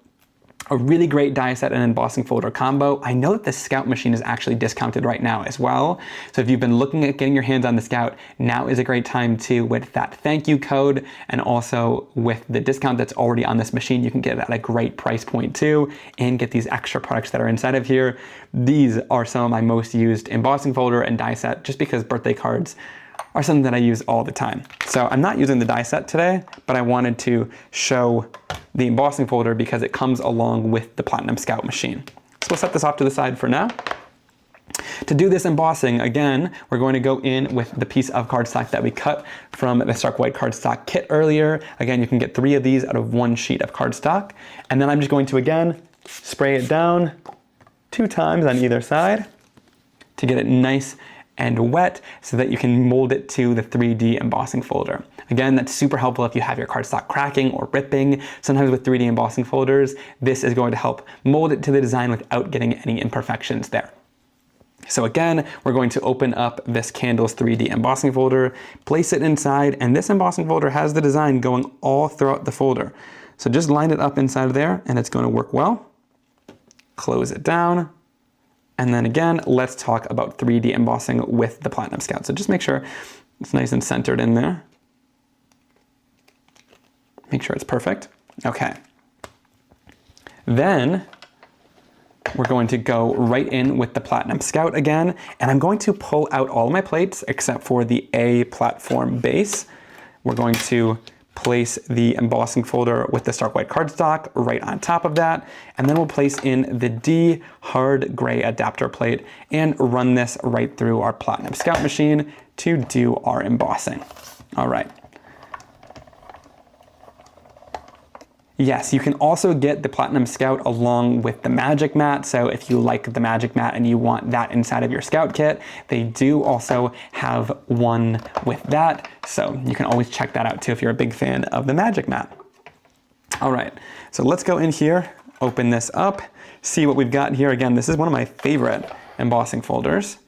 Speaker 1: a really great die set and embossing folder combo. I know that the Scout machine is actually discounted right now as well. So if you've been looking at getting your hands on the Scout, now is a great time too, with that thank you code, and also with the discount that's already on this machine. You can get it at a great price point too, and get these extra products that are inside of here. These are some of my most used embossing folder and die set, just because birthday cards are something that I use all the time. So I'm not using the die set today, but I wanted to show the embossing folder because it comes along with the Platinum Scout machine. So we'll set this off to the side for now. To do this embossing, again, we're going to go in with the piece of cardstock that we cut from the Stark White cardstock kit earlier. Again, you can get 3 of these out of 1 sheet of cardstock. And then I'm just going to, again, spray it down 2 times on either side to get it nice and wet so that you can mold it to the 3D embossing folder. Again, that's super helpful if you have your cardstock cracking or ripping. Sometimes with 3D embossing folders, this is going to help mold it to the design without getting any imperfections there. So again, we're going to open up this Candles 3D embossing folder, place it inside, and this embossing folder has the design going all throughout the folder. So just line it up inside of there and it's going to work well. Close it down. And then again, let's talk about 3D embossing with the Platinum Scout. So just make sure it's nice and centered in there. Make sure it's perfect. Okay. Then we're going to go right in with the Platinum Scout again, and I'm going to pull out all of my plates except for the A platform base. We're going to place the embossing folder with the Stark White cardstock right on top of that, and then we'll place in the D hard gray adapter plate and run this right through our Platinum Scout machine to do our embossing. All right. Yes, you can also get the Platinum Scout along with the Magic Mat. So if you like the Magic Mat and you want that inside of your Scout kit, they do also have one with that. So you can always check that out too if you're a big fan of the Magic Mat. All right, so let's go in here, open this up, see what we've got here. Again, this is one of my favorite embossing folders.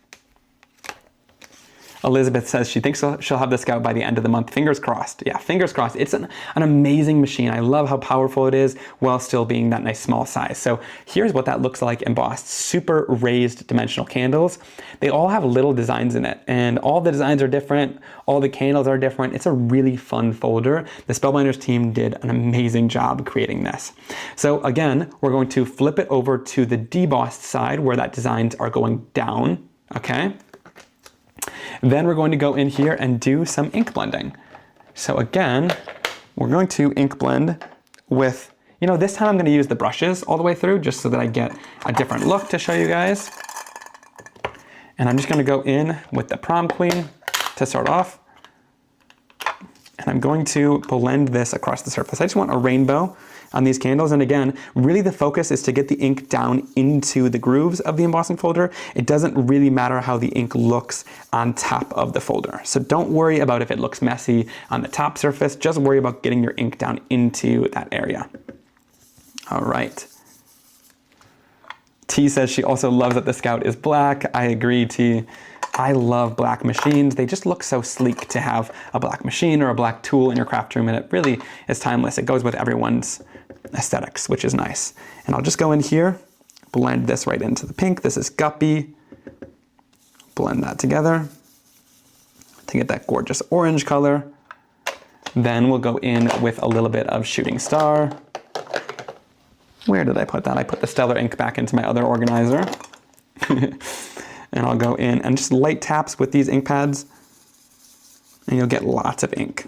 Speaker 1: Elizabeth says she thinks she'll have the Scout by the end of the month. Fingers crossed. Yeah, fingers crossed. It's an amazing machine. I love how powerful it is while still being that nice small size. So here's what that looks like embossed. Super raised dimensional candles. They all have little designs in it, and all the designs are different. All the candles are different. It's a really fun folder. The Spellbinders team did an amazing job creating this. So again, we're going to flip it over to the debossed side where that designs are going down, okay? Then we're going to go in here and do some ink blending. So again, we're going to ink blend with, this time I'm going to use the brushes all the way through just so that I get a different look to show you guys. And I'm just going to go in with the Prom Queen to start off. And I'm going to blend this across the surface. I just want a rainbow on these candles. And again, really the focus is to get the ink down into the grooves of the embossing folder. It doesn't really matter how the ink looks on top of the folder. So don't worry about if it looks messy on the top surface, just worry about getting your ink down into that area. All right. T says she also loves that the Scout is black. I agree, T. I love black machines. They just look so sleek to have a black machine or a black tool in your craft room, and it really is timeless. It goes with everyone's aesthetics, which is nice. And I'll just go in here, blend this right into the pink. This is Guppy. Blend that together to get that gorgeous orange color. Then we'll go in with a little bit of Shooting Star. Where did I put that? I put the Stellar ink back into my other organizer. And I'll go in and just light taps with these ink pads, and you'll get lots of ink.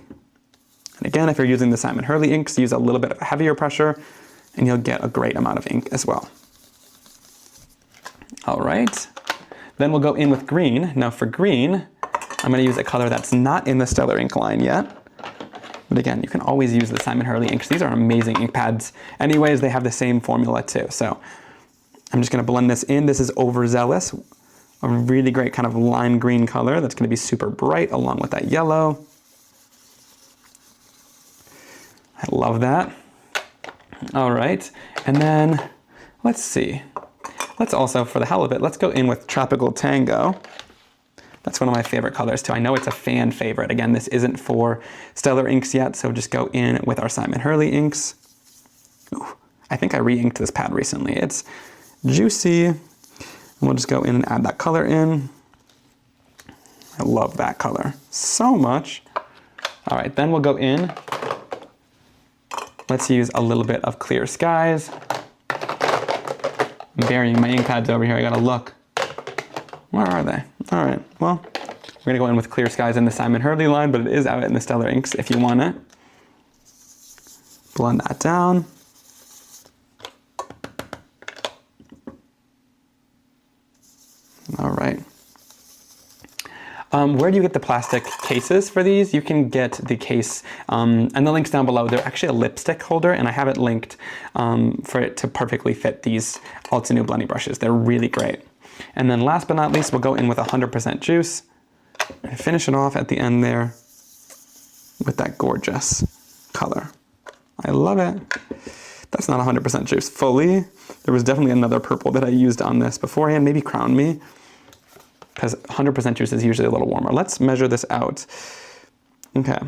Speaker 1: And again, if you're using the Simon Hurley inks, use a little bit of a heavier pressure, and you'll get a great amount of ink as well. All right, then we'll go in with green. Now for green, I'm gonna use a color that's not in the Stellar ink line yet. But again, you can always use the Simon Hurley inks. These are amazing ink pads. Anyways, they have the same formula too. So I'm just gonna blend this in. This is Overzealous, a really great kind of lime green color that's gonna be super bright along with that yellow. I love that. All right, and then let's see. Let's also, for the hell of it, let's go in with Tropical Tango. That's one of my favorite colors too. I know it's a fan favorite. Again, this isn't for Stellar inks yet, so just go in with our Simon Hurley inks. Ooh, I think I re-inked this pad recently. It's juicy. And we'll just go in and add that color in. I love that color so much. All right, then we'll go in. Let's use a little bit of Clear Skies. I'm burying my ink pads over here. I gotta look. Where are they? All right, well, we're gonna go in with Clear Skies in the Simon Hurley line, but it is out in the Stellar inks if you want it. Blend that down. All right. Where do you get the plastic cases for these? You can get the case, and the link's down below. They're actually a lipstick holder, and I have it linked for it to perfectly fit these Altenew blending brushes. They're really great. And then last but not least, we'll go in with 100% juice and finish it off at the end there with that gorgeous color. I love it. That's not 100% juice fully. There was definitely another purple that I used on this beforehand, maybe Crown Me, because 100% juice is usually a little warmer. Let's measure this out. Okay.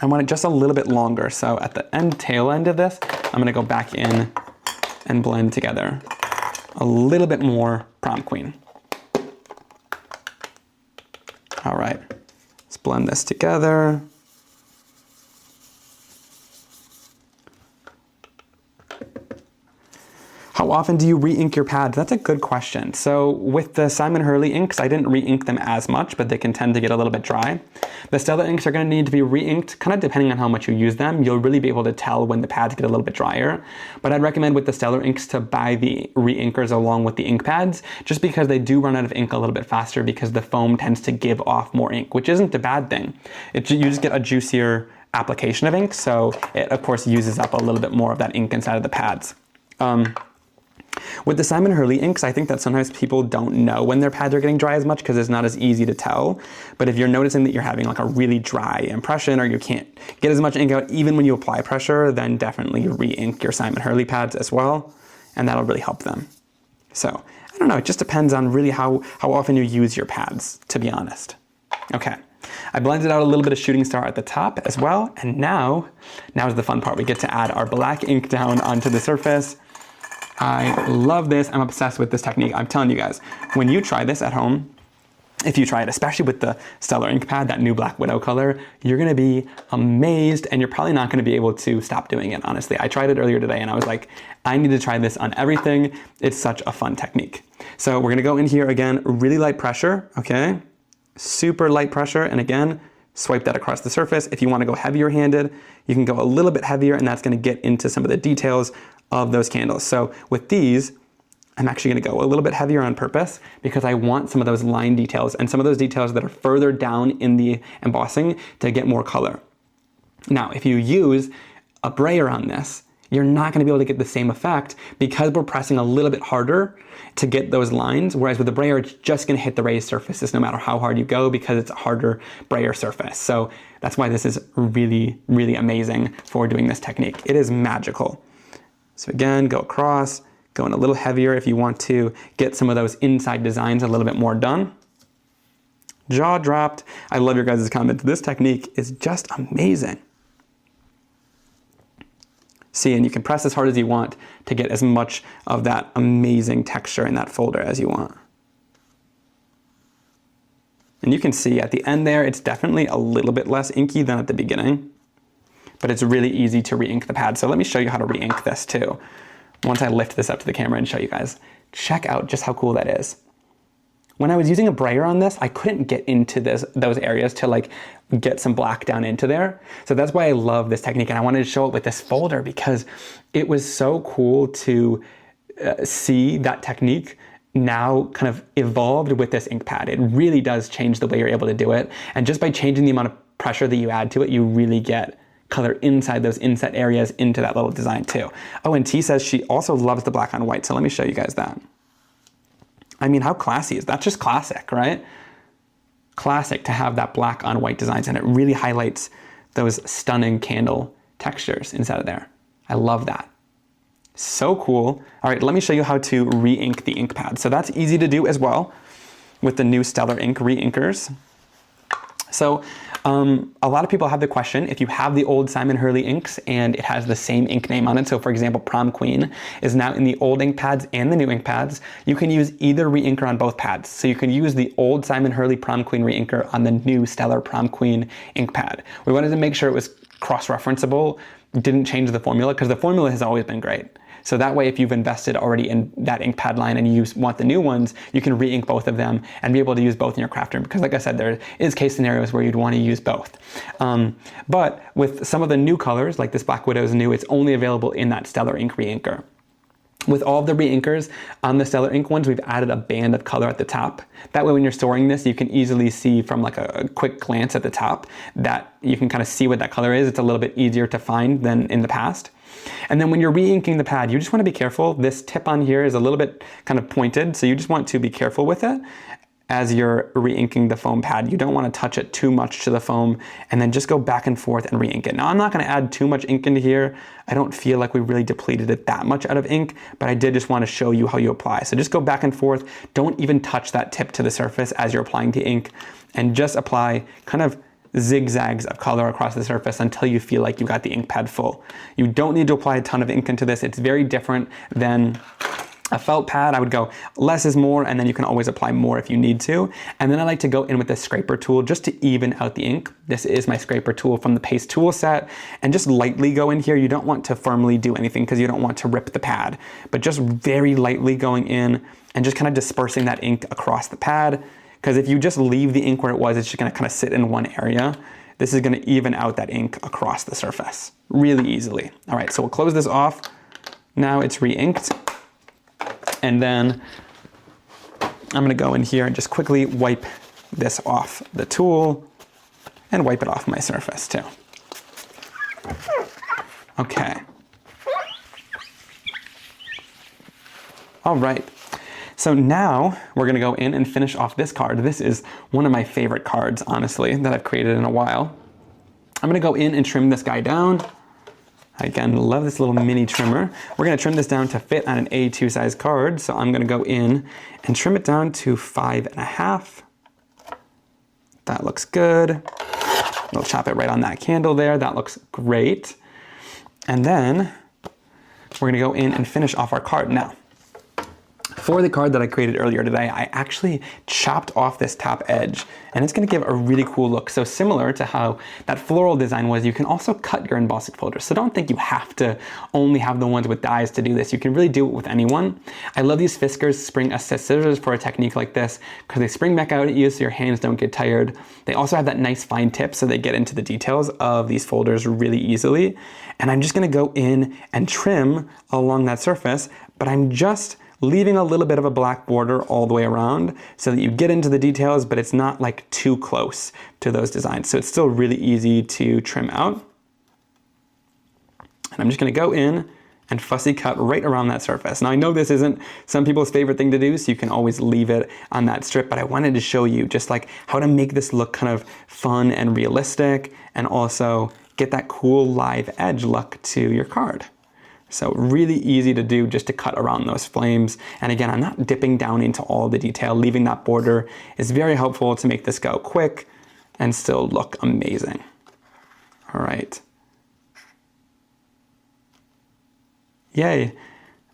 Speaker 1: I want it just a little bit longer. So at the tail end of this, I'm gonna go back in and blend together a little bit more Prom Queen. All right, let's blend this together. How often do you re-ink your pads? That's a good question. So with the Simon Hurley inks, I didn't re-ink them as much, but they can tend to get a little bit dry. The Stella inks are gonna need to be re-inked, kind of depending on how much you use them. You'll really be able to tell when the pads get a little bit drier. But I'd recommend with the Stellar inks to buy the re-inkers along with the ink pads, just because they do run out of ink a little bit faster because the foam tends to give off more ink, which isn't a bad thing. You just get a juicier application of ink, so it of course uses up a little bit more of that ink inside of the pads. With the Simon Hurley inks, I think that sometimes people don't know when their pads are getting dry as much because it's not as easy to tell. But if you're noticing that you're having like a really dry impression or you can't get as much ink out even when you apply pressure, then definitely re-ink your Simon Hurley pads as well, and that'll really help them. So, I don't know, it just depends on really how often you use your pads, to be honest. Okay, I blended out a little bit of Shooting Star at the top as well, and now's the fun part. We get to add our black ink down onto the surface. I love this. I'm obsessed with this technique. I'm telling you guys, when you try this at home, if you try it, especially with the Stellar ink pad, that new Black Widow color, you're gonna be amazed, and you're probably not gonna be able to stop doing it, honestly. I tried it earlier today and I was like, I need to try this on everything. It's such a fun technique. So we're gonna go in here again, really light pressure, okay? Super light pressure, and again, swipe that across the surface. If you wanna go heavier handed, you can go a little bit heavier, and that's gonna get into some of the details of those candles. So with these, I'm actually gonna go a little bit heavier on purpose because I want some of those line details and some of those details that are further down in the embossing to get more color. Now, if you use a brayer on this, you're not going to be able to get the same effect because we're pressing a little bit harder to get those lines, whereas with the brayer, it's just going to hit the raised surfaces no matter how hard you go because it's a harder brayer surface. So that's why this is really, really amazing for doing this technique. It is magical. So again, go across, go in a little heavier if you want to get some of those inside designs a little bit more done. Jaw dropped. I love your guys' comments. This technique is just amazing. See, and you can press as hard as you want to get as much of that amazing texture in that folder as you want. And you can see at the end there, it's definitely a little bit less inky than at the beginning, but it's really easy to re-ink the pad. So let me show you how to re-ink this too. Once I lift this up to the camera and show you guys, check out just how cool that is. When I was using a brayer on this, I couldn't get into those areas to like get some black down into there. So that's why I love this technique, and I wanted to show it with this folder because it was so cool to see that technique now kind of evolved with this ink pad. It really does change the way you're able to do it, and just by changing the amount of pressure that you add to it, you really get color inside those inset areas into that little design too. Oh, and T says she also loves the black on white, so let me show you guys that. I mean, how classy is that? Just classic, right? Classic to have that black on white designs, and it really highlights those stunning candle textures inside of there. I love that. So cool. All right, let me show you how to re-ink the ink pad. So that's easy to do as well with the new Stellar Ink re-inkers. So a lot of people have the question, if you have the old Simon Hurley inks and it has the same ink name on it, so for example, Prom Queen is now in the old ink pads and the new ink pads, you can use either re-inker on both pads. So you can use the old Simon Hurley Prom Queen re-inker on the new Stellar Prom Queen ink pad. We wanted to make sure it was cross-referenceable, didn't change the formula, because the formula has always been great. So that way, if you've invested already in that ink pad line and you want the new ones, you can re-ink both of them and be able to use both in your craft room. Because like I said, there is case scenarios where you'd want to use both. But with some of the new colors, like this Black Widow is new, it's only available in that Stellar Ink re-inker. With all of the re-inkers on the Stellar Ink ones, we've added a band of color at the top. That way when you're storing this, you can easily see from like a quick glance at the top that you can kind of see what that color is. It's a little bit easier to find than in the past. And then when you're re-inking the pad, you just want to be careful. This tip on here is a little bit kind of pointed, so you just want to be careful with it as you're re-inking the foam pad. You don't want to touch it too much to the foam, and then just go back and forth and re-ink it. Now I'm not going to add too much ink into here. I don't feel like we really depleted it that much out of ink, but I did just want to show you how you apply. So just go back and forth. Don't even touch that tip to the surface as you're applying the ink, and just apply kind of zigzags of color across the surface until you feel like you got the ink pad full. You don't need to apply a ton of ink into this. It's very different than a felt pad. I would go less is more, and then you can always apply more if you need to. And then I like to go in with the scraper tool just to even out the ink. This is my scraper tool from the Paste tool set, and just lightly go in here. You don't want to firmly do anything because you don't want to rip the pad, but just very lightly going in and just kind of dispersing that ink across the pad. Because if you just leave the ink where it was, it's just going to kind of sit in one area. This is going to even out that ink across the surface really easily. All right, so we'll close this off. Now it's re-inked. And then I'm going to go in here and just quickly wipe this off the tool and wipe it off my surface too. Okay. All right. So now we're going to go in and finish off this card. This is one of my favorite cards, honestly, that I've created in a while. I'm going to go in and trim this guy down. Again, love this little mini trimmer. We're going to trim this down to fit on an A2 size card. So I'm going to go in and trim it down to 5.5. That looks good. We'll chop it right on that candle there. That looks great. And then we're going to go in and finish off our card. Now, for the card that I created earlier today, I actually chopped off this top edge, and it's going to give a really cool look. So similar to how that floral design was, you can also cut your embossing folders. So don't think you have to only have the ones with dies to do this. You can really do it with anyone. I love these Fiskars spring assist scissors for a technique like this because they spring back out at you so your hands don't get tired. They also have that nice fine tip so they get into the details of these folders really easily. And I'm just going to go in and trim along that surface, but I'm just leaving a little bit of a black border all the way around so that you get into the details, but it's not like too close to those designs. So it's still really easy to trim out. And I'm just going to go in and fussy cut right around that surface. Now I know this isn't some people's favorite thing to do, so you can always leave it on that strip, but I wanted to show you just like how to make this look kind of fun and realistic, and also get that cool live edge look to your card. So really easy to do, just to cut around those flames. And again, I'm not dipping down into all the detail. Leaving that border is very helpful to make this go quick and still look amazing. All right. Yay.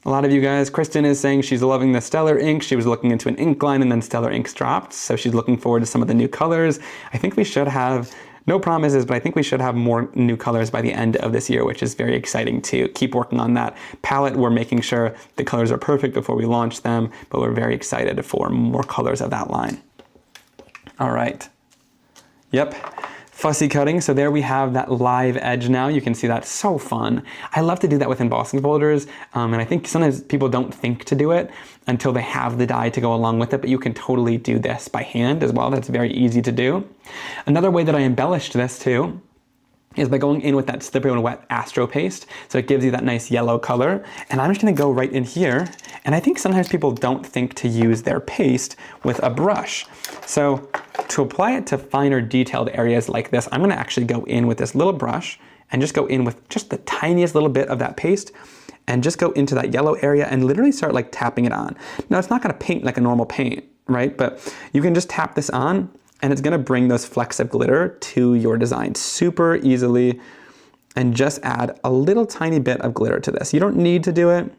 Speaker 1: A lot of you guys, Kristen is saying she's loving the Stellar ink. She was looking into an ink line and then Stellar inks dropped. So she's looking forward to some of the new colors. I think we should have, no promises, but I think we should have more new colors by the end of this year, which is very exciting to keep working on that palette. We're making sure the colors are perfect before we launch them, but we're very excited for more colors of that line. All right. Yep. Fussy cutting, so there we have that live edge now. You can see that's so fun. I love to do that with embossing folders, and I think sometimes people don't think to do it until they have the die to go along with it, but you can totally do this by hand as well. That's very easy to do. Another way that I embellished this too is by going in with that slippery and wet Astro paste. So it gives you that nice yellow color. And I'm just gonna go right in here. And I think sometimes people don't think to use their paste with a brush. So to apply it to finer detailed areas like this, I'm gonna actually go in with this little brush and just go in with just the tiniest little bit of that paste and just go into that yellow area and literally start like tapping it on. Now it's not gonna paint like a normal paint, right? But you can just tap this on and it's gonna bring those flecks of glitter to your design super easily, and just add a little tiny bit of glitter to this. You don't need to do it,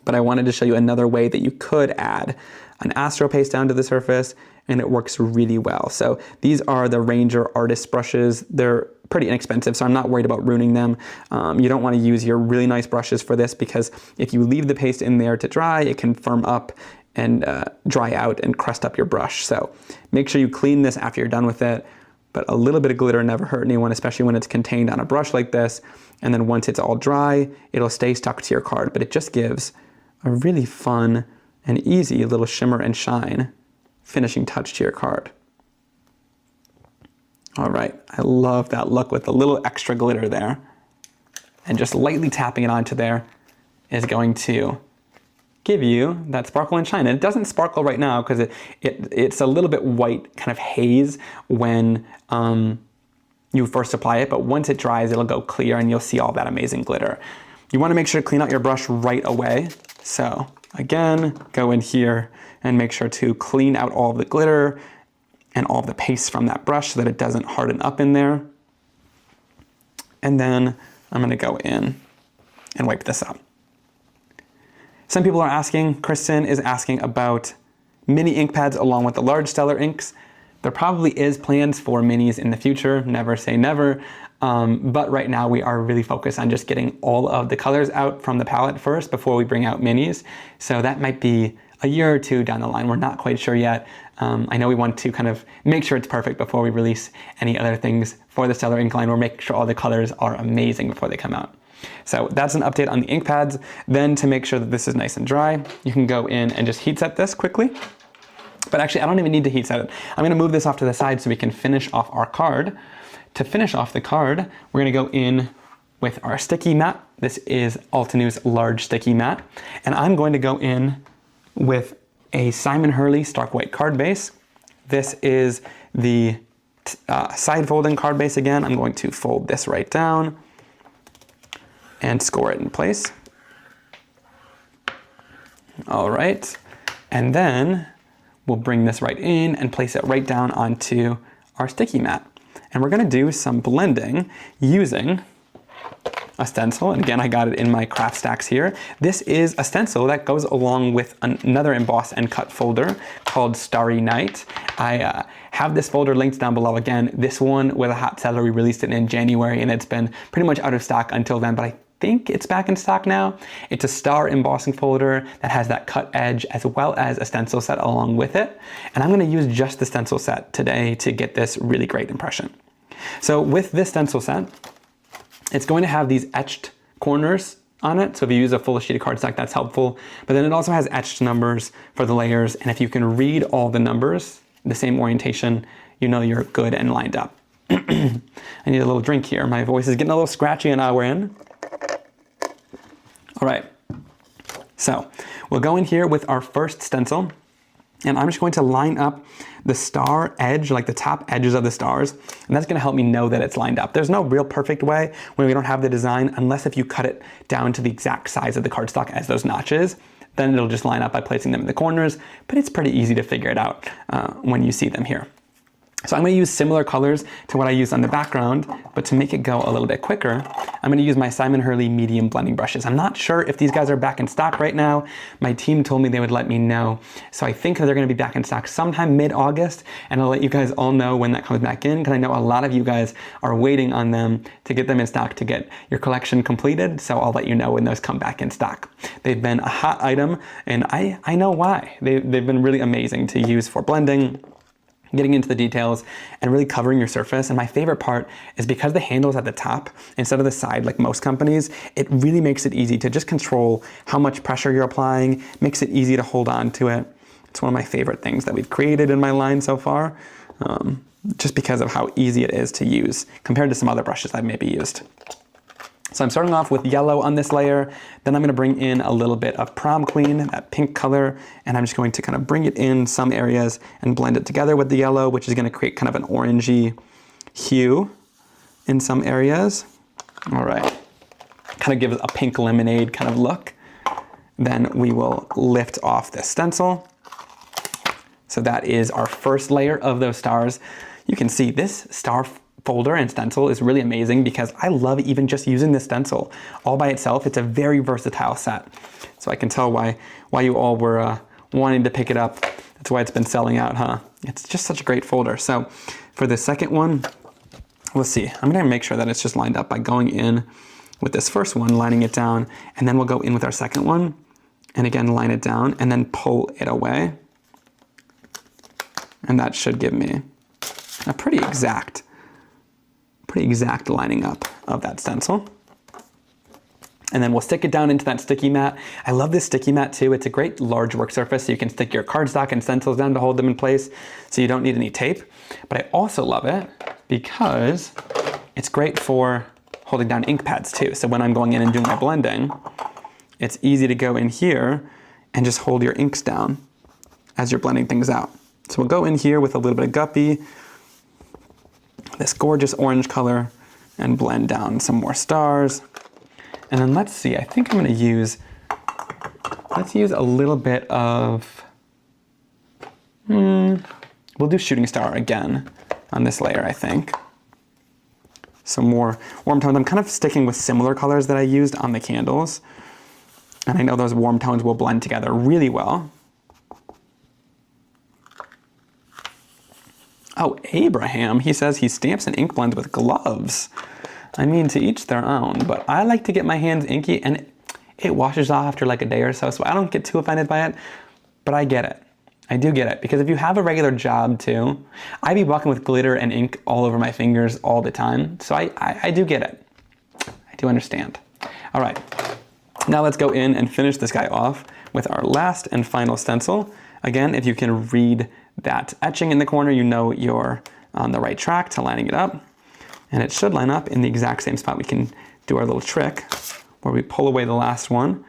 Speaker 1: but I wanted to show you another way that you could add an Astro paste down to the surface, and it works really well. So these are the Ranger Artist brushes. They're pretty inexpensive, so I'm not worried about ruining them. You don't wanna use your really nice brushes for this, because if you leave the paste in there to dry, it can firm up and dry out and crust up your brush. So make sure you clean this after you're done with it, but a little bit of glitter never hurt anyone, especially when it's contained on a brush like this. And then once it's all dry, it'll stay stuck to your card, but it just gives a really fun and easy little shimmer and shine finishing touch to your card. All right, I love that look with a little extra glitter there. And just lightly tapping it onto there is going to give you that sparkle and shine. And it doesn't sparkle right now because it's a little bit white kind of haze when you first apply it, but once it dries, it'll go clear and you'll see all that amazing glitter. You wanna make sure to clean out your brush right away. So again, go in here and make sure to clean out all of the glitter and all of the paste from that brush so that it doesn't harden up in there. And then I'm gonna go in and wipe this up. Some people are asking, Kristen is asking about mini ink pads along with the large Stellar inks. There probably is plans for minis in the future, never say never, but right now we are really focused on just getting all of the colors out from the palette first before we bring out minis. So that might be a year or two down the line, we're not quite sure yet. I know we want to kind of make sure it's perfect before we release any other things for the Stellar ink line. We're making sure all the colors are amazing before they come out. So that's an update on the ink pads. Then to make sure that this is nice and dry, you can go in and just heat set this quickly. But actually, I don't even need to heat set it. I'm gonna move this off to the side so we can finish off our card. To finish off the card, we're gonna go in with our sticky mat. This is Altenew's large sticky mat. And I'm going to go in with a Simon Hurley Stark White card base. This is the side folding card base again. I'm going to fold this right down and score it in place. All right, and then we'll bring this right in and place it right down onto our sticky mat. And we're gonna do some blending using a stencil. And again, I got it in my craft stacks here. This is a stencil that goes along with another emboss and cut folder called Starry Night. I have this folder linked down below. Again, this one was a hot seller. We released it in January and it's been pretty much out of stock until then, but I think it's back in stock now. It's a star embossing folder that has that cut edge as well as a stencil set along with it. And I'm gonna use just the stencil set today to get this really great impression. So with this stencil set, it's going to have these etched corners on it. So if you use a full sheet of cardstock, that's helpful. But then it also has etched numbers for the layers. And if you can read all the numbers, the same orientation, you know you're good and lined up. I need a little drink here. My voice is getting a little scratchy an hour in. All right, so we'll go in here with our first stencil, and I'm just going to line up the star edge, like the top edges of the stars, and that's gonna help me know that it's lined up. There's no real perfect way when we don't have the design, unless if you cut it down to the exact size of the cardstock as those notches, then it'll just line up by placing them in the corners, but it's pretty easy to figure it out when you see them here. So I'm going to use similar colors to what I used on the background, but to make it go a little bit quicker, I'm going to use my Simon Hurley medium blending brushes. I'm not sure if these guys are back in stock right now. My team told me they would let me know. So I think they're going to be back in stock sometime mid-August, and I'll let you guys all know when that comes back in, because I know a lot of you guys are waiting on them to get them in stock to get your collection completed. So I'll let you know when those come back in stock. They've been a hot item, and I know why. They've been really amazing to use for blending, getting into the details, and really covering your surface. And my favorite part is because the handle is at the top instead of the side like most companies, it really makes it easy to just control how much pressure you're applying, makes it easy to hold on to it. It's one of my favorite things that we've created in my line so far, just because of how easy it is to use compared to some other brushes I've maybe used. So I'm starting off with yellow on this layer, then I'm gonna bring in a little bit of Prom Queen, that pink color, and I'm just going to kind of bring it in some areas and blend it together with the yellow, which is gonna create kind of an orangey hue in some areas. All right, kind of gives a pink lemonade kind of look. Then we will lift off the stencil. So that is our first layer of those stars. You can see this star folder and stencil is really amazing because I love even just using the stencil all by itself. It's a very versatile set. So I can tell why you all were wanting to pick it up. That's why it's been selling out, huh? It's just such a great folder. So for the second one, we'll see. I'm gonna make sure that it's just lined up by going in with this first one, lining it down, and then we'll go in with our second one, and again, line it down, and then pull it away. And that should give me a pretty exact lining up of that stencil. And then we'll stick it down into that sticky mat. I love this sticky mat too. It's a great large work surface, so you can stick your cardstock and stencils down to hold them in place, so you don't need any tape. But I also love it because it's great for holding down ink pads too. So when I'm going in and doing my blending, it's easy to go in here and just hold your inks down as you're blending things out. So we'll go in here with a little bit of Guppy, this gorgeous orange color, and blend down some more stars. And then let's see, I think I'm gonna use, let's use a little bit of, we'll do Shooting Star again on this layer, I think. Some more warm tones. I'm kind of sticking with similar colors that I used on the candles. And I know those warm tones will blend together really well. Oh, Abraham, he says he stamps and ink blends with gloves. I mean, to each their own, but I like to get my hands inky, and it washes off after like a day or so, so I don't get too offended by it, but I get it. I do get it, because if you have a regular job too, I'd be walking with glitter and ink all over my fingers all the time, so I do get it. I do understand. All right, now let's go in and finish this guy off with our last and final stencil. Again, if you can read that etching in the corner, you know you're on the right track to lining it up. And it should line up in the exact same spot. We can do our little trick where we pull away the last one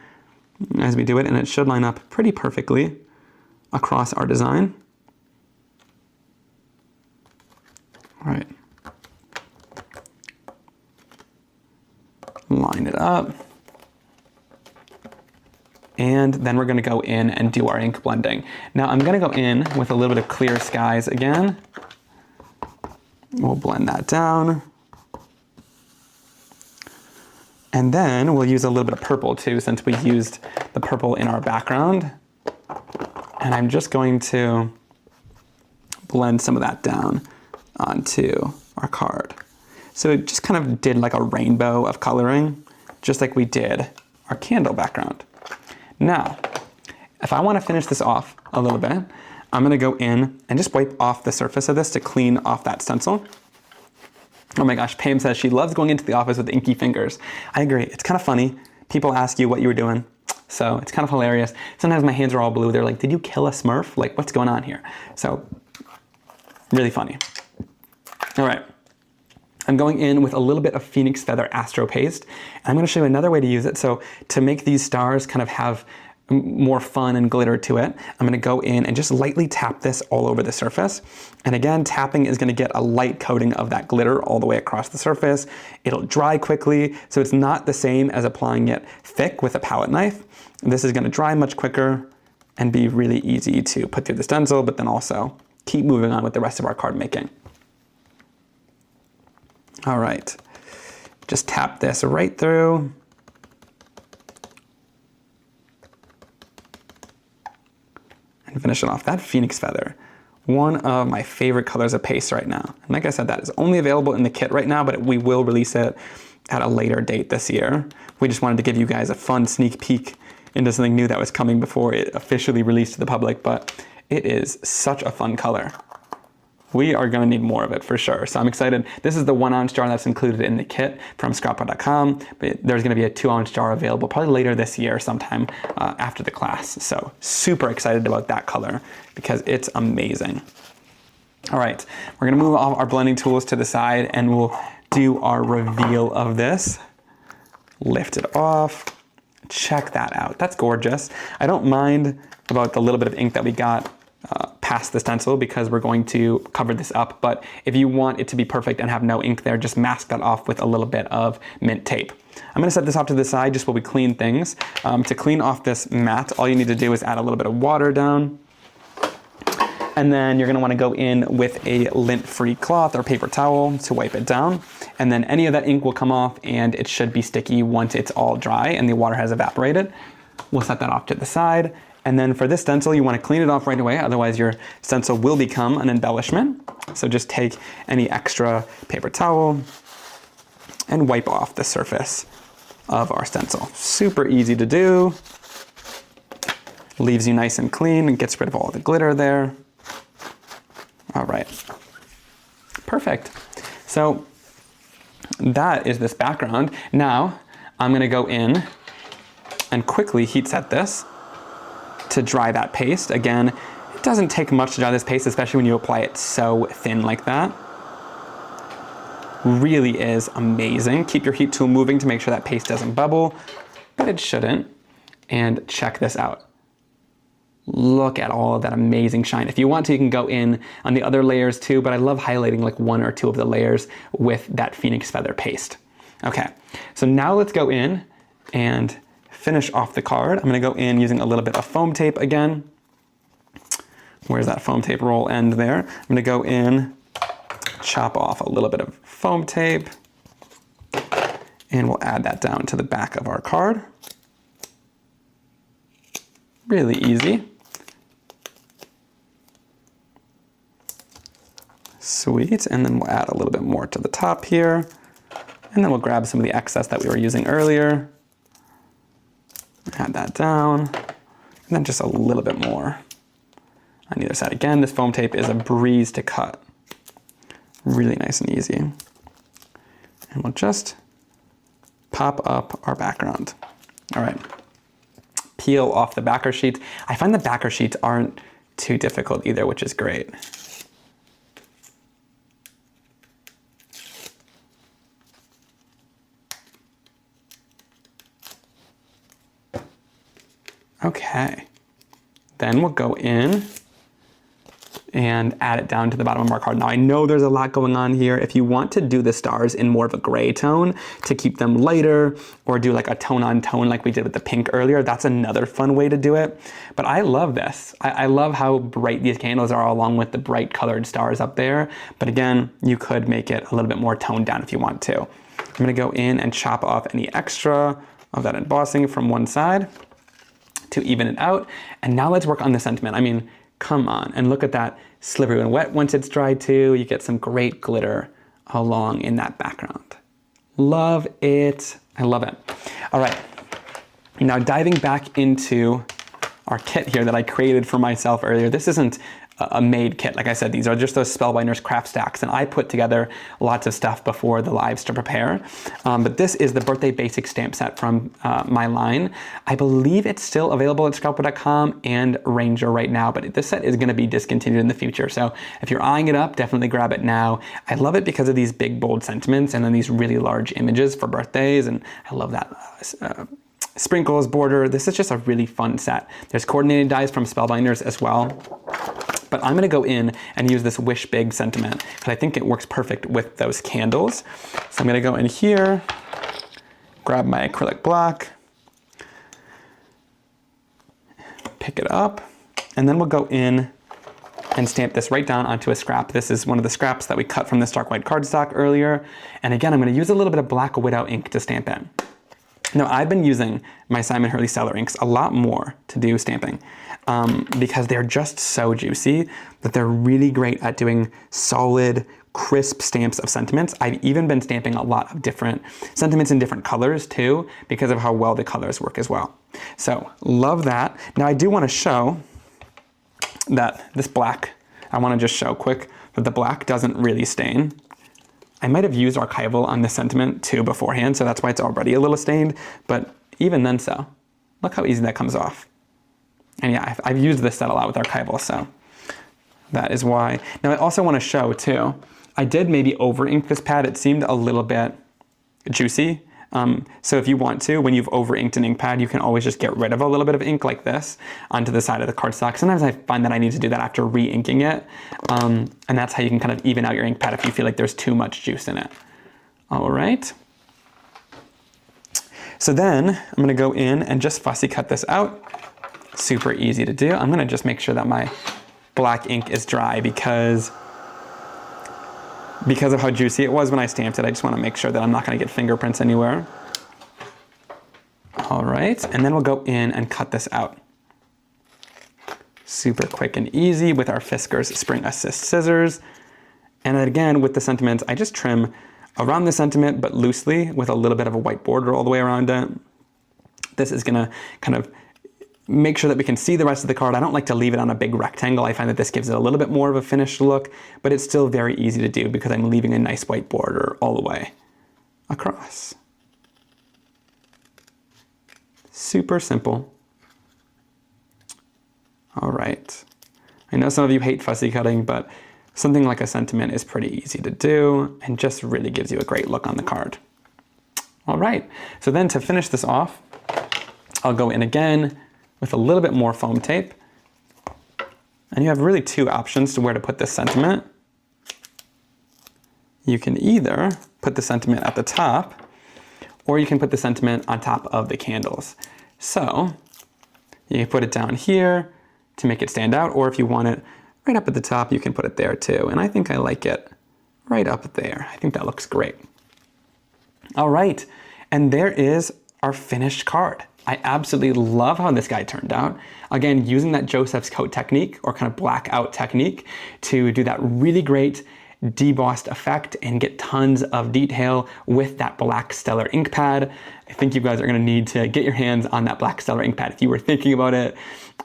Speaker 1: as we do it, and it should line up pretty perfectly across our design. All right. Line it up. And then we're gonna go in and do our ink blending. Now I'm gonna go in with a little bit of Clear Skies again. We'll blend that down. And then we'll use a little bit of purple too, since we used the purple in our background. And I'm just going to blend some of that down onto our card. So it just kind of did like a rainbow of coloring, just like we did our candle background. Now, if I want to finish this off a little bit, I'm going to go in and just wipe off the surface of this to clean off that stencil. Oh my gosh, Pam says she loves going into the office with inky fingers. I agree. It's kind of funny. People ask you what you were doing, so it's kind of hilarious. Sometimes my hands are all blue. They're like, did you kill a Smurf? Like, what's going on here? So, really funny. All right. I'm going in with a little bit of Phoenix Feather Astro Paste. And I'm going to show you another way to use it. So to make these stars kind of have more fun and glitter to it, I'm going to go in and just lightly tap this all over the surface. And again, tapping is going to get a light coating of that glitter all the way across the surface. It'll dry quickly, so it's not the same as applying it thick with a palette knife. This is going to dry much quicker and be really easy to put through the stencil, but then also keep moving on with the rest of our card making. All right, just tap this right through. And finish it off. That Phoenix Feather, one of my favorite colors of paste right now. And like I said, that is only available in the kit right now, but we will release it at a later date this year. We just wanted to give you guys a fun sneak peek into something new that was coming before it officially released to the public, but it is such a fun color. We are going to need more of it for sure. So I'm excited. This is the 1 ounce jar that's included in the kit from scrapbook.com, but there's going to be a 2 ounce jar available probably later this year sometime after the class. So super excited about that color because it's amazing. All right, we're going to move all our blending tools to the side and we'll do our reveal of this. Lift it off. Check that out. That's gorgeous. I don't mind about the little bit of ink that we got past the stencil because we're going to cover this up, but if you want it to be perfect and have no ink there, just mask that off with a little bit of mint tape. I'm going to set this off to the side just while we clean things. To clean off this mat, all you need to do is add a little bit of water down, and then you're going to want to go in with a lint-free cloth or paper towel to wipe it down, and then any of that ink will come off and it should be sticky once it's all dry and the water has evaporated. We'll set that off to the side. And then for this stencil, you want to clean it off right away, otherwise your stencil will become an embellishment. So just take any extra paper towel and wipe off the surface of our stencil. Super easy to do. Leaves you nice and clean and gets rid of all the glitter there. All right, perfect. So that is this background. Now I'm going to go in and quickly heat set this to dry that paste. Again, it doesn't take much to dry this paste, especially when you apply it so thin like that. Really is amazing. Keep your heat tool moving to make sure that paste doesn't bubble, but it shouldn't. And check this out. Look at all of that amazing shine. If you want to, you can go in on the other layers too, but I love highlighting like 1 or 2 of the layers with that Phoenix Feather paste. Okay, so now let's go in and finish off the card. I'm going to go in using a little bit of foam tape again. Where's that foam tape roll end there? I'm going to go in, chop off a little bit of foam tape, and we'll add that down to the back of our card. Really easy. Sweet, and then we'll add a little bit more to the top here, and then we'll grab some of the excess that we were using earlier. Add that down, and then just a little bit more on either side. Again, this foam tape is a breeze to cut. Really nice and easy. And we'll just pop up our background. All right, peel off the backer sheets. I find the backer sheets aren't too difficult either, which is great. Okay, then we'll go in and add it down to the bottom of our card. Now I know there's a lot going on here. If you want to do the stars in more of a gray tone to keep them lighter, or do like a tone on tone like we did with the pink earlier, that's another fun way to do it. But I love this. I love how bright these candles are along with the bright colored stars up there. But again, you could make it a little bit more toned down if you want to. I'm gonna go in and chop off any extra of that embossing from one side to even it out. And now let's work on the sentiment. I mean, come on, and look at that slippery and wet once it's dry too. You get some great glitter along in that background. Love it. I love it. All right, now diving back into our kit here that I created for myself earlier. This isn't a made kit. Like I said, these are just those Spellbinders craft stacks, and I put together lots of stuff before the lives to prepare. But this is the birthday basic stamp set from my line. I believe it's still available at scalper.com and Ranger right now, but this set is going to be discontinued in the future. So if you're eyeing it up, definitely grab it now. I love it because of these big bold sentiments and then these really large images for birthdays, and I love that sprinkles border. This is just a really fun set. There's coordinated dies from Spellbinders as well. But I'm gonna go in and use this Wish Big sentiment because I think it works perfect with those candles. So I'm gonna go in here, grab my acrylic block, pick it up, and then we'll go in and stamp this right down onto a scrap. This is one of the scraps that we cut from the Stark White cardstock earlier. And again, I'm gonna use a little bit of Black Widow ink to stamp in. Now, I've been using my Simon Hurley Stellar inks a lot more to do stamping because they're just so juicy that they're really great at doing solid, crisp stamps of sentiments. I've even been stamping a lot of different sentiments in different colors too because of how well the colors work as well. So, love that. Now, I do want to show that this black, I want to just show quick that the black doesn't really stain. I might have used archival on this sentiment too beforehand, so that's why it's already a little stained, but even then so. Look how easy that comes off. And yeah, I've used this set a lot with archival, so that is why. Now I also want to show too, I did maybe over ink this pad. It seemed a little bit juicy. So if you want to, when you've over inked an ink pad, you can always just get rid of a little bit of ink like this onto the side of the cardstock. Sometimes I find that I need to do that after re-inking it. And that's how you can kind of even out your ink pad if you feel like there's too much juice in it. All right. So then I'm gonna go in and just fussy cut this out. Super easy to do. I'm gonna just make sure that my black ink is dry because of how juicy it was when I stamped it. I just want to make sure that I'm not going to get fingerprints anywhere. All right, and then we'll go in and cut this out. Super quick and easy with our Fiskars Spring Assist scissors. And then again, with the sentiments, I just trim around the sentiment, but loosely with a little bit of a white border all the way around it. This is going to kind of make sure that we can see the rest of the card. I don't like to leave it on a big rectangle. I find that this gives it a little bit more of a finished look, but it's still very easy to do because I'm leaving a nice white border all the way across. Super simple. All right. I know some of you hate fussy cutting, but something like a sentiment is pretty easy to do and just really gives you a great look on the card. All right, so then to finish this off, I'll go in again with a little bit more foam tape. And you have really two options to where to put this sentiment. You can either put the sentiment at the top, or you can put the sentiment on top of the candles. So you can put it down here to make it stand out, or if you want it right up at the top, you can put it there too. And I think I like it right up there. I think that looks great. All right, and there is our finished card. I absolutely love how this guy turned out. Again, using that Joseph's coat technique or kind of blackout technique to do that really great debossed effect and get tons of detail with that black Stellar ink pad. I think you guys are gonna need to get your hands on that black Stellar ink pad. If you were thinking about it,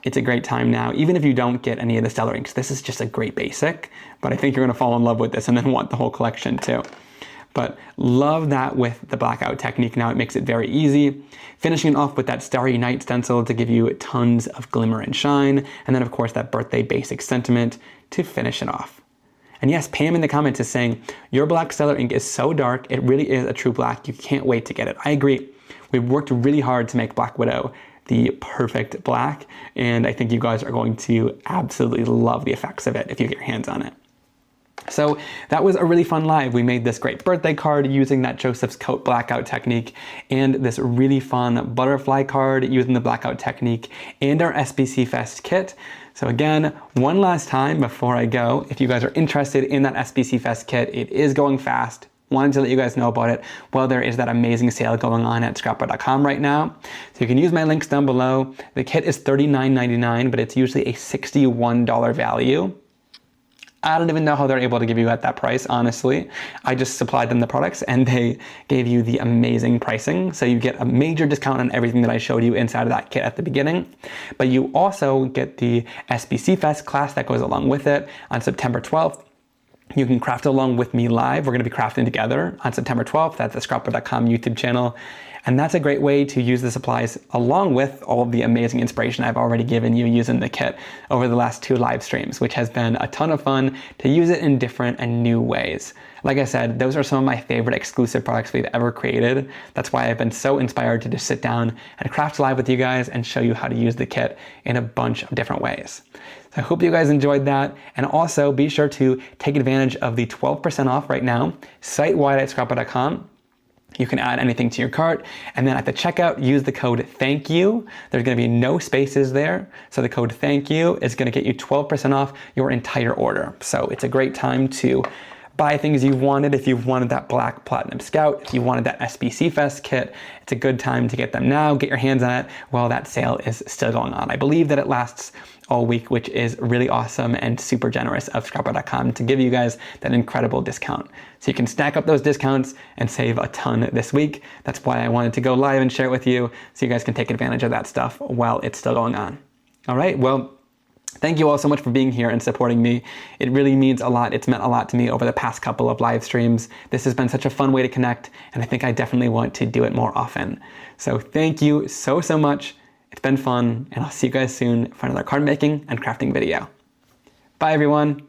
Speaker 1: it's a great time now. Even if you don't get any of the Stellar inks, this is just a great basic, but I think you're gonna fall in love with this and then want the whole collection too. But love that with the blackout technique. Now it makes it very easy. Finishing it off with that Starry Night stencil to give you tons of glimmer and shine. And then of course that birthday basic sentiment to finish it off. And yes, Pam in the comments is saying, your black Stellar ink is so dark, it really is a true black. You can't wait to get it. I agree. We've worked really hard to make Black Widow the perfect black. And I think you guys are going to absolutely love the effects of it if you get your hands on it. So that was a really fun live. We made this great birthday card using that Joseph's Coat blackout technique and this really fun butterfly card using the blackout technique and our SPCFest kit. So again, one last time before I go, if you guys are interested in that SPCFest kit, it is going fast. Wanted to let you guys know about it. Well, there is that amazing sale going on at scrapper.com right now. So you can use my links down below. The kit is $39.99, but it's usually a $61 value. I don't even know how they're able to give you at that price, honestly. I just supplied them the products and they gave you the amazing pricing. So you get a major discount on everything that I showed you inside of that kit at the beginning. But you also get the SPCFest class that goes along with it on September 12th. You can craft along with me live. We're going to be crafting together on September 12th at the scrapbook.com YouTube channel. And that's a great way to use the supplies along with all of the amazing inspiration I've already given you using the kit over the last 2 live streams, which has been a ton of fun to use it in different and new ways. Like I said, those are some of my favorite exclusive products we've ever created. That's why I've been so inspired to just sit down and craft live with you guys and show you how to use the kit in a bunch of different ways. So I hope you guys enjoyed that. And also be sure to take advantage of the 12% off right now, site-wide at scrapbook.com. You can add anything to your cart, and then at the checkout, use the code THANKYOU. There's going to be no spaces there, so the code THANKYOU is going to get you 12% off your entire order. So it's a great time to buy things you've wanted. If you've wanted that Black Platinum Scout, if you wanted that SPCFest kit, it's a good time to get them now. Get your hands on it while that sale is still going on. I believe that it lasts all week, which is really awesome and super generous of scrapbook.com to give you guys that incredible discount. So you can stack up those discounts and save a ton this week. That's why I wanted to go live and share it with you so you guys can take advantage of that stuff while it's still going on. All right, well, thank you all so much for being here and supporting me. It really means a lot. It's meant a lot to me over the past couple of live streams. This has been such a fun way to connect, and I think I definitely want to do it more often. So thank you so much. It's been fun, and I'll see you guys soon for another card making and crafting video. Bye everyone.